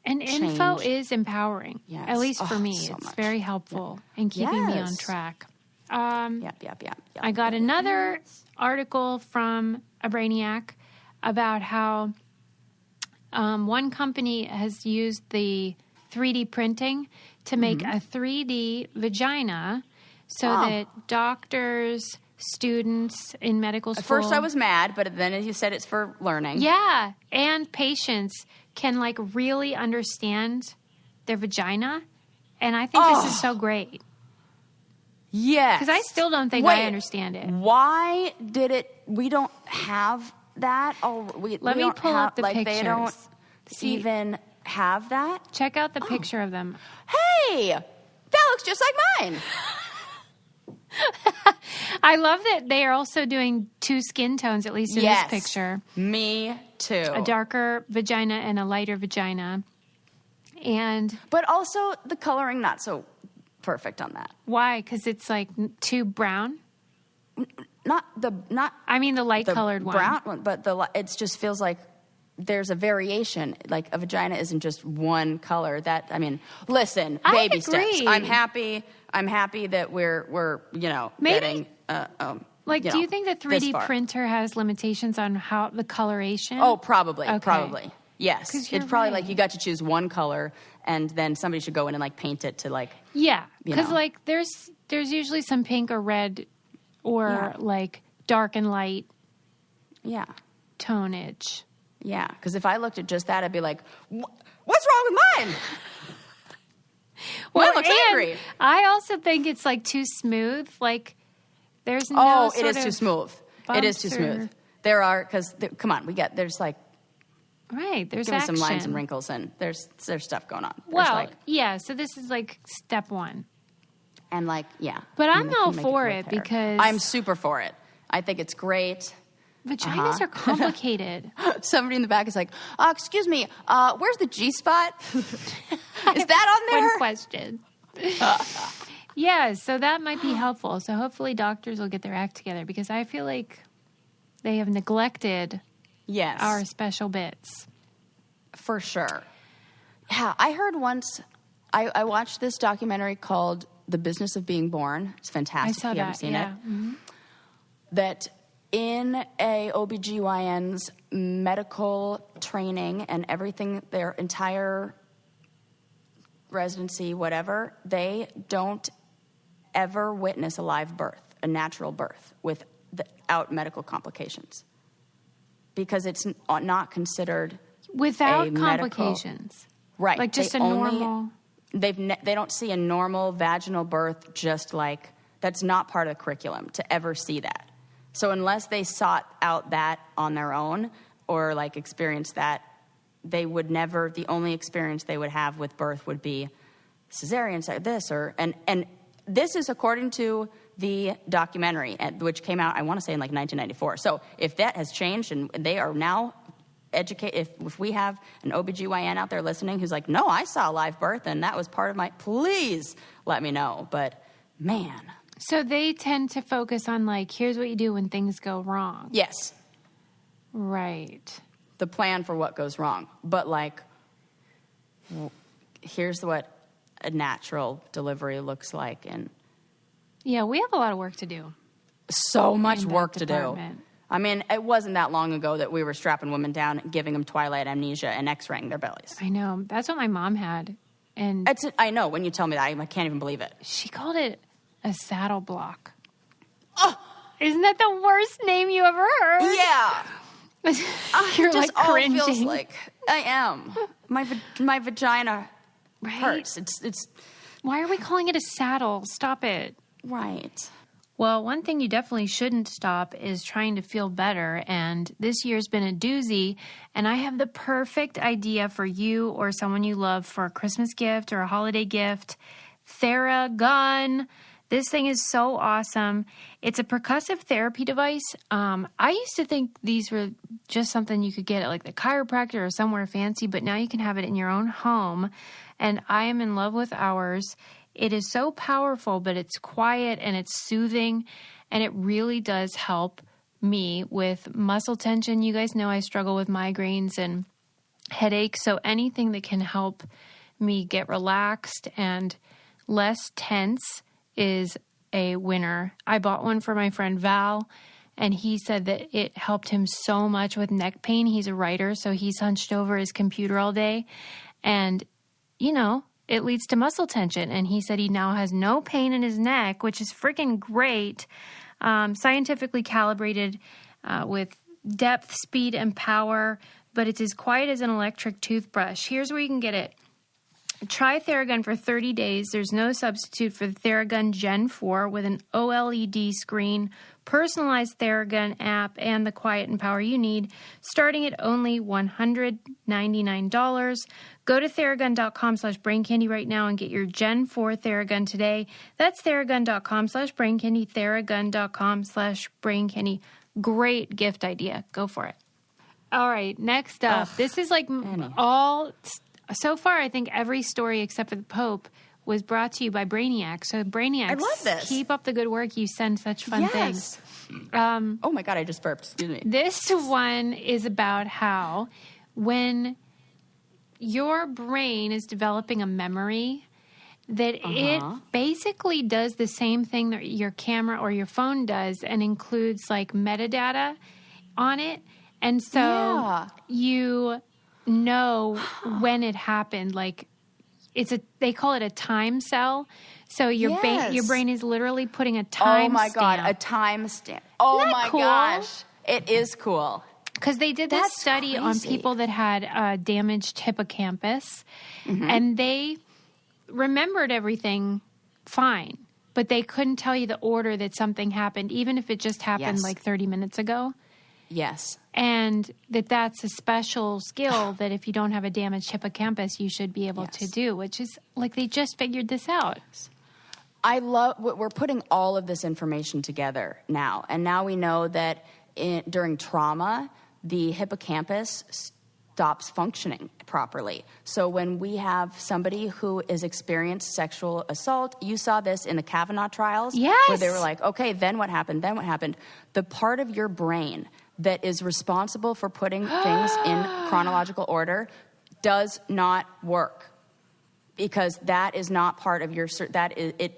And change. info is empowering, Yes. at least for me. So it's much. very helpful in keeping me on track. Yep. I got another article from a brainiac about how one company has used the 3D printing to make a 3D vagina so that doctors, students in medical school... At first I was mad, but then as you said, it's for learning. Yeah, and patients can like really understand their vagina, and I think this is so great. Yes. Because I still don't think I understand it. Why did it... We don't have that. Let me pull up the pictures. They don't even have that. Check out the picture of them. Hey, that looks just like mine. I love that they are also doing 2 skin tones, at least in this picture. Me too. A darker vagina and a lighter vagina. But also the coloring not so perfect on that. Why? Because it's like too brown? I mean the light colored one. Brown one, but it just feels like there's a variation. Like a vagina isn't just one color. Listen, baby steps. I'm happy that we're getting do you think the 3D printer has limitations on how the coloration? Oh, probably. Okay. Probably. Yes. It's probably like you got to choose one color and then somebody should go in and like paint it to like because like there's usually some pink or red or like dark and light tonage. Yeah, because if I looked at just that, I'd be like, what's wrong with mine? Mine looks angry. I also think it's like too smooth. Like there's no it is too smooth. It is too smooth. There are, because come on, there's like there's some lines and wrinkles and there's stuff going on. So this is like step 1. And but I'm all for it because I'm super for it. I think it's great. Vaginas are complicated. Somebody in the back is like, excuse me, where's the G spot? Is that on there? One question. So that might be helpful. So hopefully doctors will get their act together because I feel like they have neglected our special bits. For sure. Yeah, I heard once, I watched this documentary called The Business of Being Born. It's fantastic. I saw if you haven't seen it. Mm-hmm. That in a OBGYN's medical training and everything, their entire residency, whatever, they don't ever witness a live birth, a natural birth, without medical complications. Because it's not considered without complications. Right. Like just normal. They don't see a normal vaginal birth just like, that's not part of the curriculum to ever see that. So unless they sought out that on their own or like experienced that, they would never, the only experience they would have with birth would be cesarean, and this is according to the documentary, which came out, I want to say in like 1994. So if that has changed and they are now educated, if we have an OBGYN out there listening who's like, no, I saw a live birth and that was part of my, please let me know. But man. So they tend to focus on like, here's what you do when things go wrong. Yes. Right. The plan for what goes wrong. But like, here's what a natural delivery looks like. And yeah, we have a lot of work to do. So much work to do. I mean, it wasn't that long ago that we were strapping women down, giving them twilight amnesia and x-raying their bellies. I know. That's what my mom had. And I know. When you tell me that, I can't even believe it. She called it a saddle block. Oh! Isn't that the worst name you ever heard? Yeah. You're like cringing. Feels like I am. My vagina hurts. It's. Why are we calling it a saddle? Stop it. Right. Well, one thing you definitely shouldn't stop is trying to feel better. And this year's been a doozy. And I have the perfect idea for you or someone you love for a Christmas gift or a holiday gift. Theragun. This thing is so awesome. It's a percussive therapy device. I used to think these were just something you could get at like the chiropractor or somewhere fancy, but now you can have it in your own home. And I am in love with ours. It is so powerful, but it's quiet and it's soothing, and it really does help me with muscle tension. You guys know I struggle with migraines and headaches, so anything that can help me get relaxed and less tense is a winner. I bought one for my friend Val, and he said that it helped him so much with neck pain. He's a writer, so he's hunched over his computer all day, and, you know, it leads to muscle tension. And he said he now has no pain in his neck, which is freaking great. Scientifically calibrated with depth, speed, and power, but it's as quiet as an electric toothbrush. Here's where you can get it. Try Theragun for 30 days. There's no substitute for the Theragun Gen 4 with an OLED screen, personalized Theragun app, and the quiet and power you need, starting at only $199. Go to Theragun.com/braincandy right now and get your Gen 4 Theragun today. That's Theragun.com/braincandy, Theragun.com/braincandy. Great gift idea. Go for it. All right, next up. This is like all... So far, I think every story except for the Pope was brought to you by Brainiac. So Brainiacs, I love this. Keep up the good work. You send such fun things. Oh my God, I just burped. Excuse me. This one is about how when your brain is developing a memory, that it basically does the same thing that your camera or your phone does and includes like metadata on it. And so you know when it happened. Like they call it a time cell. So your brain is literally putting a time stamp. Oh my God, a time stamp. Oh my gosh. It is cool. Because they did this study on people that had damaged hippocampus, and they remembered everything fine, but they couldn't tell you the order that something happened, even if it just happened like 30 minutes ago. Yes. And that's a special skill that if you don't have a damaged hippocampus, you should be able to do, which is like they just figured this out. I love, we're putting all of this information together now. And now we know that during trauma, the hippocampus stops functioning properly. So when we have somebody who has experienced sexual assault, you saw this in the Kavanaugh trials, where they were like, okay, then what happened? Then what happened? The part of your brain that is responsible for putting things in chronological order does not work, because that is not part of your,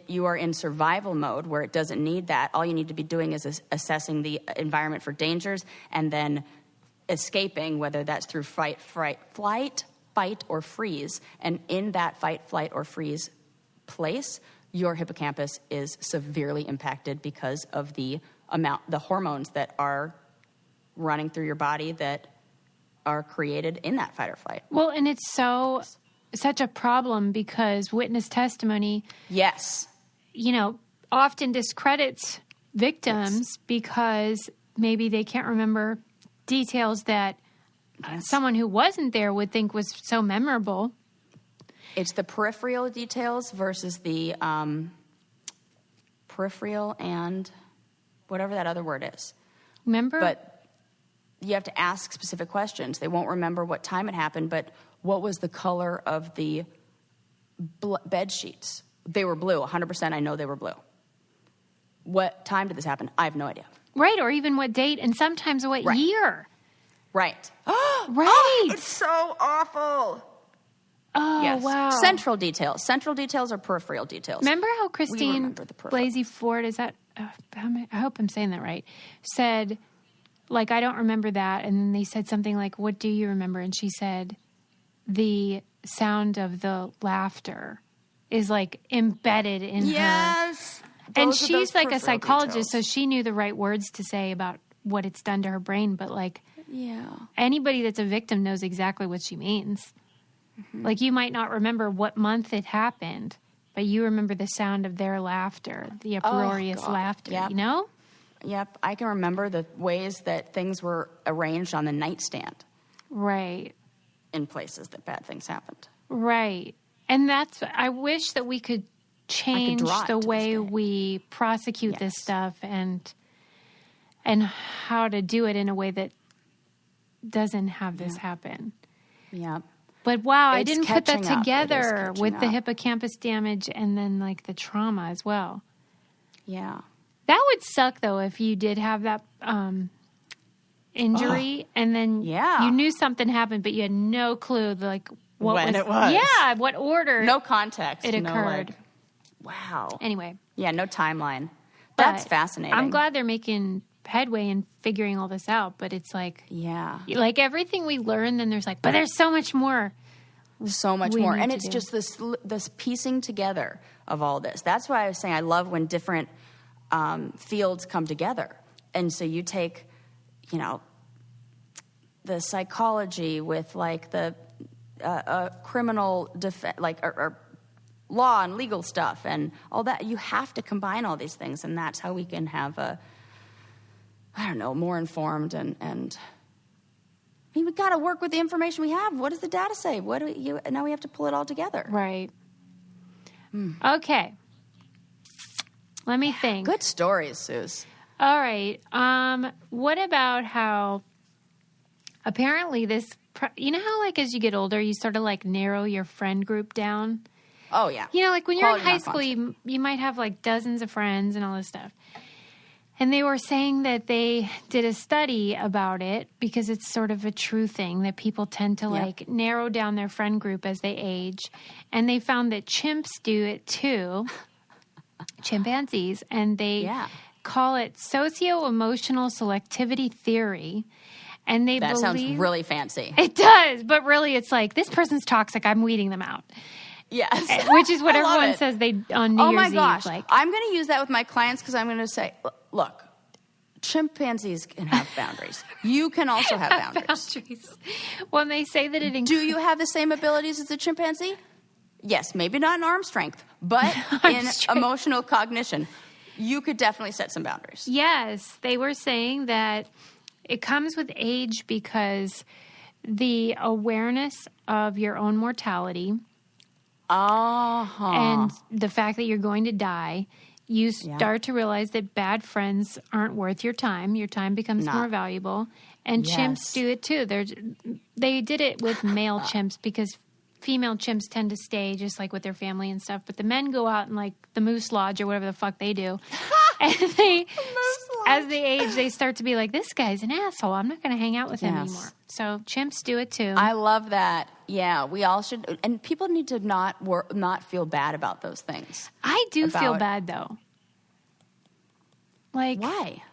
you are in survival mode where it doesn't need that. All you need to be doing is assessing the environment for dangers and then escaping, whether that's through fight, or freeze. And in that fight, flight, or freeze place, your hippocampus is severely impacted because of the hormones that are running through your body that are created in that fight or flight. Well, and it's such a problem because witness testimony, often discredits victims because maybe they can't remember details that someone who wasn't there would think was so memorable. It's the peripheral details versus the peripheral and whatever that other word is. Remember? But you have to ask specific questions. They won't remember what time it happened, but what was the color of the bed sheets? They were blue. 100% I know they were blue. What time did this happen? I have no idea. Right, or even what date, and sometimes what year. Right. Right. Oh, it's so awful. Oh, yes. Wow. Central details. Central details are peripheral details. Remember how Christine Blasey Ford, I hope I'm saying that right, said, like, I don't remember that. And then they said something like, what do you remember? And she said, the sound of the laughter is like embedded in her. Yes. And she's like a psychologist, so she knew the right words to say about what it's done to her brain. But like, anybody that's a victim knows exactly what she means. Mm-hmm. Like, you might not remember what month it happened, but you remember the sound of their laughter, the uproarious laughter, you know? Yep. I can remember the ways that things were arranged on the nightstand. Right. In places that bad things happened. Right. And I wish that we could change the way we prosecute this stuff and how to do it in a way that doesn't have this happen. Yeah. But wow, I didn't put that together with the hippocampus damage and then like the trauma as well. Yeah. That would suck though if you did have that injury and then you knew something happened but you had no clue when it was. Yeah, what order. No context. It occurred. Wow. Anyway. Yeah, no timeline. That's fascinating. I'm glad they're making headway in figuring all this out, but it's like, like everything we learn, then there's like, but there's so much more. So much more. And it's just this piecing together of all this. That's why I was saying I love when different fields come together. And so you take, the psychology with like the criminal or law and legal stuff and all that. You have to combine all these things, and that's how we can have more informed and I mean, we got to work with the information we have. What does the data say? Now we have to pull it all together. Right. Okay. Let me think. Good stories, Suze. All right. What about how apparently you know how like as you get older, you sort of like narrow your friend group down? Oh, yeah. You know, like when you're in high school, you might have like dozens of friends and all this stuff. And they were saying that they did a study about it because it's sort of a true thing that people tend to like narrow down their friend group as they age. And they found that chimps do it too, chimpanzees, and they call it socio-emotional selectivity theory. And that sounds really fancy. It does, but really it's like, this person's toxic, I'm weeding them out. Yes. Which is what everyone says on New Year's Eve. Oh my gosh. I'm going to use that with my clients because I'm going to say, look, chimpanzees can have boundaries. You can also have boundaries. When they say that do you have the same abilities as a chimpanzee? Yes, maybe not in arm strength, but in emotional cognition. You could definitely set some boundaries. Yes. They were saying that it comes with age because the awareness of your own mortality and the fact that you're going to die, you start to realize that bad friends aren't worth your time. Your time becomes more valuable. And chimps do it too. They did it with male chimps because female chimps tend to stay just like with their family and stuff. But the men go out and like the Moose Lodge or whatever the fuck they do. And as they age, they start to be like, this guy's an asshole. I'm not going to hang out with him anymore. So chimps do it too. I love that. Yeah, we all should. And people need to not feel bad about those things. I do feel bad, though. Like, why?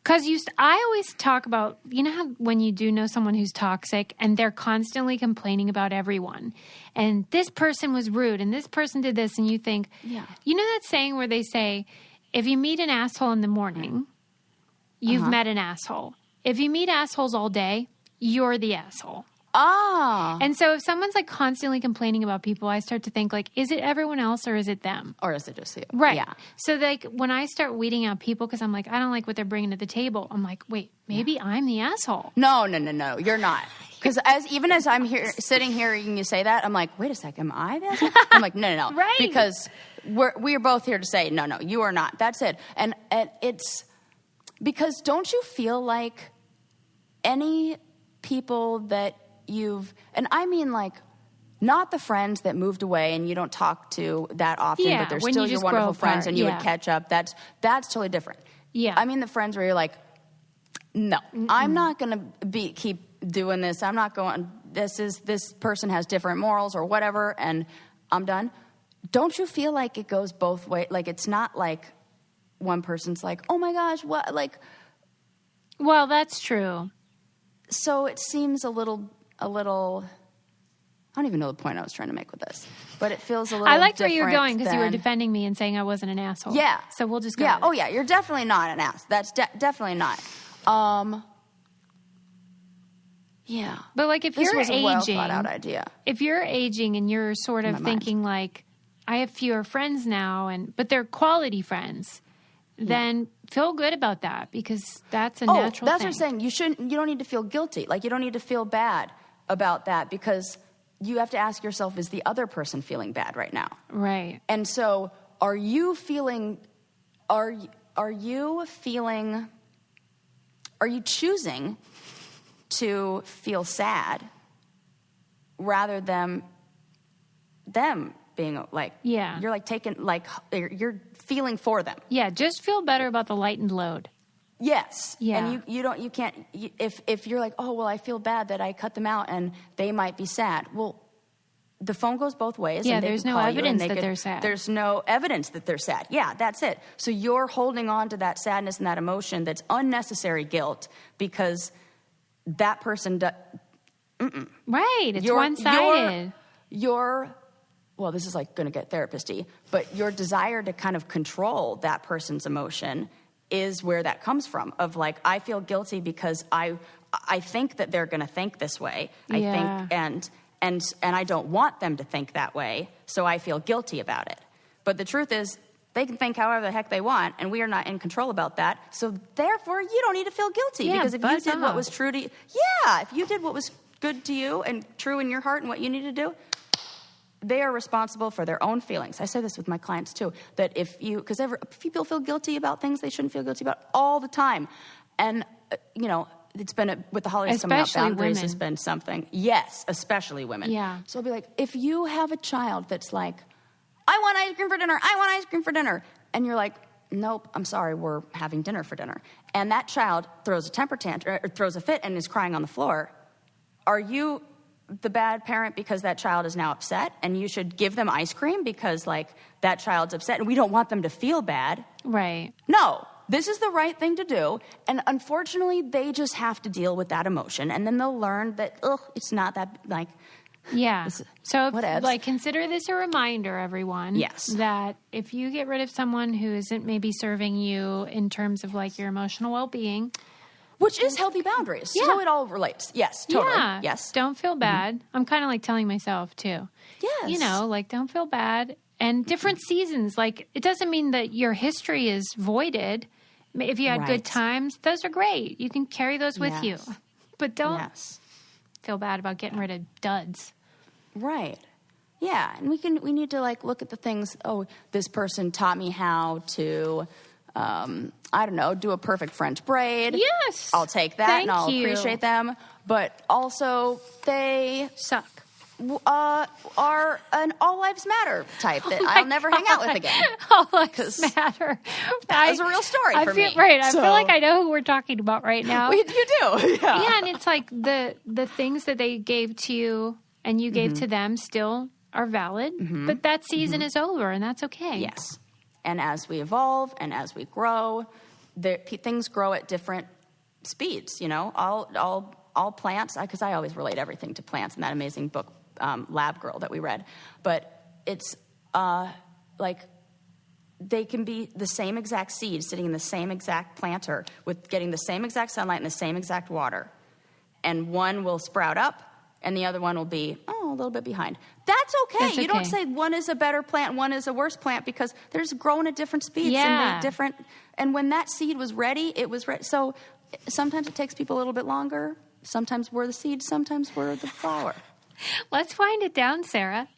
Because I always talk about, you know how when you do know someone who's toxic and they're constantly complaining about everyone. And this person was rude and this person did this. And you think, you know that saying where they say, if you meet an asshole in the morning, you've met an asshole. If you meet assholes all day, you're the asshole. Oh. And so if someone's like constantly complaining about people, I start to think like, is it everyone else or is it them? Or is it just you? Right. Yeah. So like when I start weeding out people because I'm like, I don't like what they're bringing to the table. I'm like, wait, maybe I'm the asshole. No, you're not. Because even as I'm sitting here and you say that, I'm like, wait a second, am I the asshole? I'm like, no. Right. Because we're both here to say, no, you are not. That's it. And it's because don't you feel like any people that and I mean like not the friends that moved away and you don't talk to that often, but they're still your wonderful friends and you would catch up. That's totally different. Yeah. I mean the friends where you're like, no, I'm not going to keep doing this. I'm not going, this person has different morals or whatever and I'm done. Don't you feel like it goes both ways? Like it's not like one person's like, oh my gosh, what? Like, well, that's true. So it seems a little, I don't even know the point I was trying to make with this, but it feels a little I liked where you were going because you were defending me and saying I wasn't an asshole. Yeah. So we'll just go. Yeah. Oh, yeah. You're definitely not an ass. That's definitely not. Yeah. But like if this you're was aging, a well thought out idea. If you're aging and you're sort of thinking like, I have fewer friends now, but they're quality friends, then feel good about that because that's a natural thing. That's what I'm saying. You don't need to feel guilty. Like you don't need to feel bad about that because you have to ask yourself, is the other person feeling bad right now? Right. And so are you choosing to feel sad rather than them being like, you're like taking, like you're feeling for them. Yeah. Just feel better about the lightened load. Yes. Yeah. And you can't, if you're like, oh, well, I feel bad that I cut them out and they might be sad. Well, the phone goes both ways. Yeah, and there's no evidence that they're sad. There's no evidence that they're sad. Yeah, that's it. So you're holding on to that sadness and that emotion that's unnecessary guilt because that person Right. It's one-sided. Well, this is like going to get therapist-y, but your desire to kind of control that person's emotion is where that comes from, of like, I feel guilty because I I think that they're going to think this way. I Yeah. think, and I don't want them to think that way, so I feel guilty about it. But the truth is, they can think however the heck they want, and we are not in control about that. So therefore, you don't need to feel guilty, Yeah, because if you buzz did what off. was true to you, if you did what was good to you and true in your heart and what you need to do, they are responsible for their own feelings. I say this with my clients too, that because people feel guilty about things they shouldn't feel guilty about all the time. And, it's been, with the holidays coming up, Especially boundaries women. has been something. Yes, especially women. Yeah. So I'll be like, if you have a child that's like, I want ice cream for dinner, I want ice cream for dinner. And you're like, nope, I'm sorry, we're having dinner for dinner. And that child throws a temper tantrum, or throws a fit and is crying on the floor. Are you the bad parent because that child is now upset and you should give them ice cream because that child's upset and we don't want them to feel bad? Right. No, this is the right thing to do. And unfortunately, they just have to deal with that emotion. And then they'll learn that, it's not that, Yeah. So, whatevs. consider this a reminder, everyone. Yes. That if you get rid of someone who isn't maybe serving you in terms of your emotional well-being, which is healthy boundaries. Yeah. So it all relates. Yes, totally. yeah, Yes. don't feel bad. I'm kind of telling myself too. Yes. Don't feel bad. And different seasons, it doesn't mean that your history is voided. If you had Right. good times, those are great. You can carry those with you. Yes. But don't Yes. feel bad about getting rid of duds. Right. Yeah, and we need to look at the things. Oh, this person taught me how to, do a perfect French braid. Yes. I'll take that Thank and I'll you. appreciate them. But also, they Suck. are an all lives matter type that I'll never hang out with again. All lives matter. That was a real story for me. Right. I So- feel like I know who we're talking about right now. You do. Yeah. Yeah, and it's the things that they gave to you and you gave to them still are valid, but that season is over, and that's okay. Yes. And as we evolve and as we grow, things grow at different speeds. All plants, because I always relate everything to plants in that amazing book, Lab Girl, that we read. But it's they can be the same exact seed sitting in the same exact planter with getting the same exact sunlight and the same exact water. And one will sprout up and the other one will be, a little bit behind. That's okay. That's You don't okay. say one is a better plant, one is a worse plant, because they're just growing at different speeds. Yeah. And when that seed was ready, it was ready. So sometimes it takes people a little bit longer. Sometimes we're the seed, sometimes we're the flower. Let's wind it down, Sarah.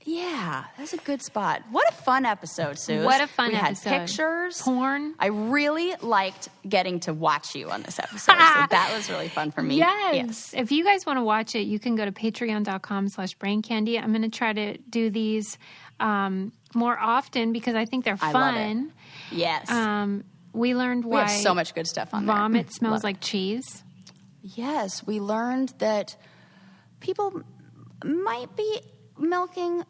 Yeah, that's a good spot. What a fun episode, Sue. What a fun we episode. We had pictures. Porn. I really liked getting to watch you on this episode. So that was really fun for me. Yes. If you guys want to watch it, you can go to patreon.com/braincandy. I'm going to try to do these more often because I think they're fun. I love it. Yes. We learned we why have so much good stuff on there. vomit smells Love it. like cheese. Yes, we learned that people might be milking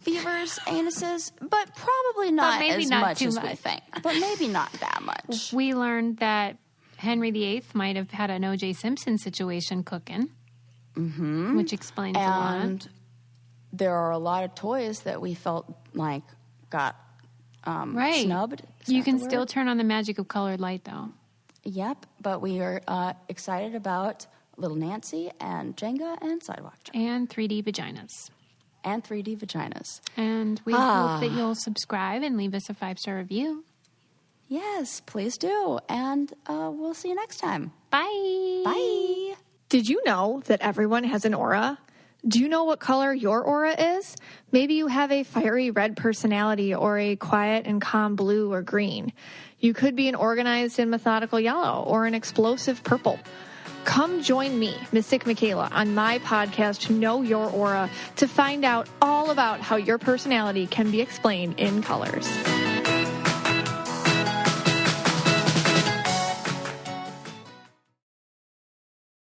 beavers' anuses, but probably not maybe as not much too as we much. think. But maybe not that much. We learned that Henry VIII might have had an O.J. Simpson situation cooking, which explains a lot. And there are a lot of toys that we felt like got Right. snubbed. Is You that can the still word? turn on the magic of colored light, though. Yep, but we are excited about Little Nancy and Jenga and Sidewalk Jenga And 3D vaginas. and 3D vaginas. And we hope that you'll subscribe and leave us a 5-star review. Yes, please do. And we'll see you next time. Bye. Bye. Did you know that everyone has an aura? Do you know what color your aura is? Maybe you have a fiery red personality or a quiet and calm blue or green. You could be an organized and methodical yellow or an explosive purple. Come join me, Mystic Michaela, on my podcast, Know Your Aura, to find out all about how your personality can be explained in colors.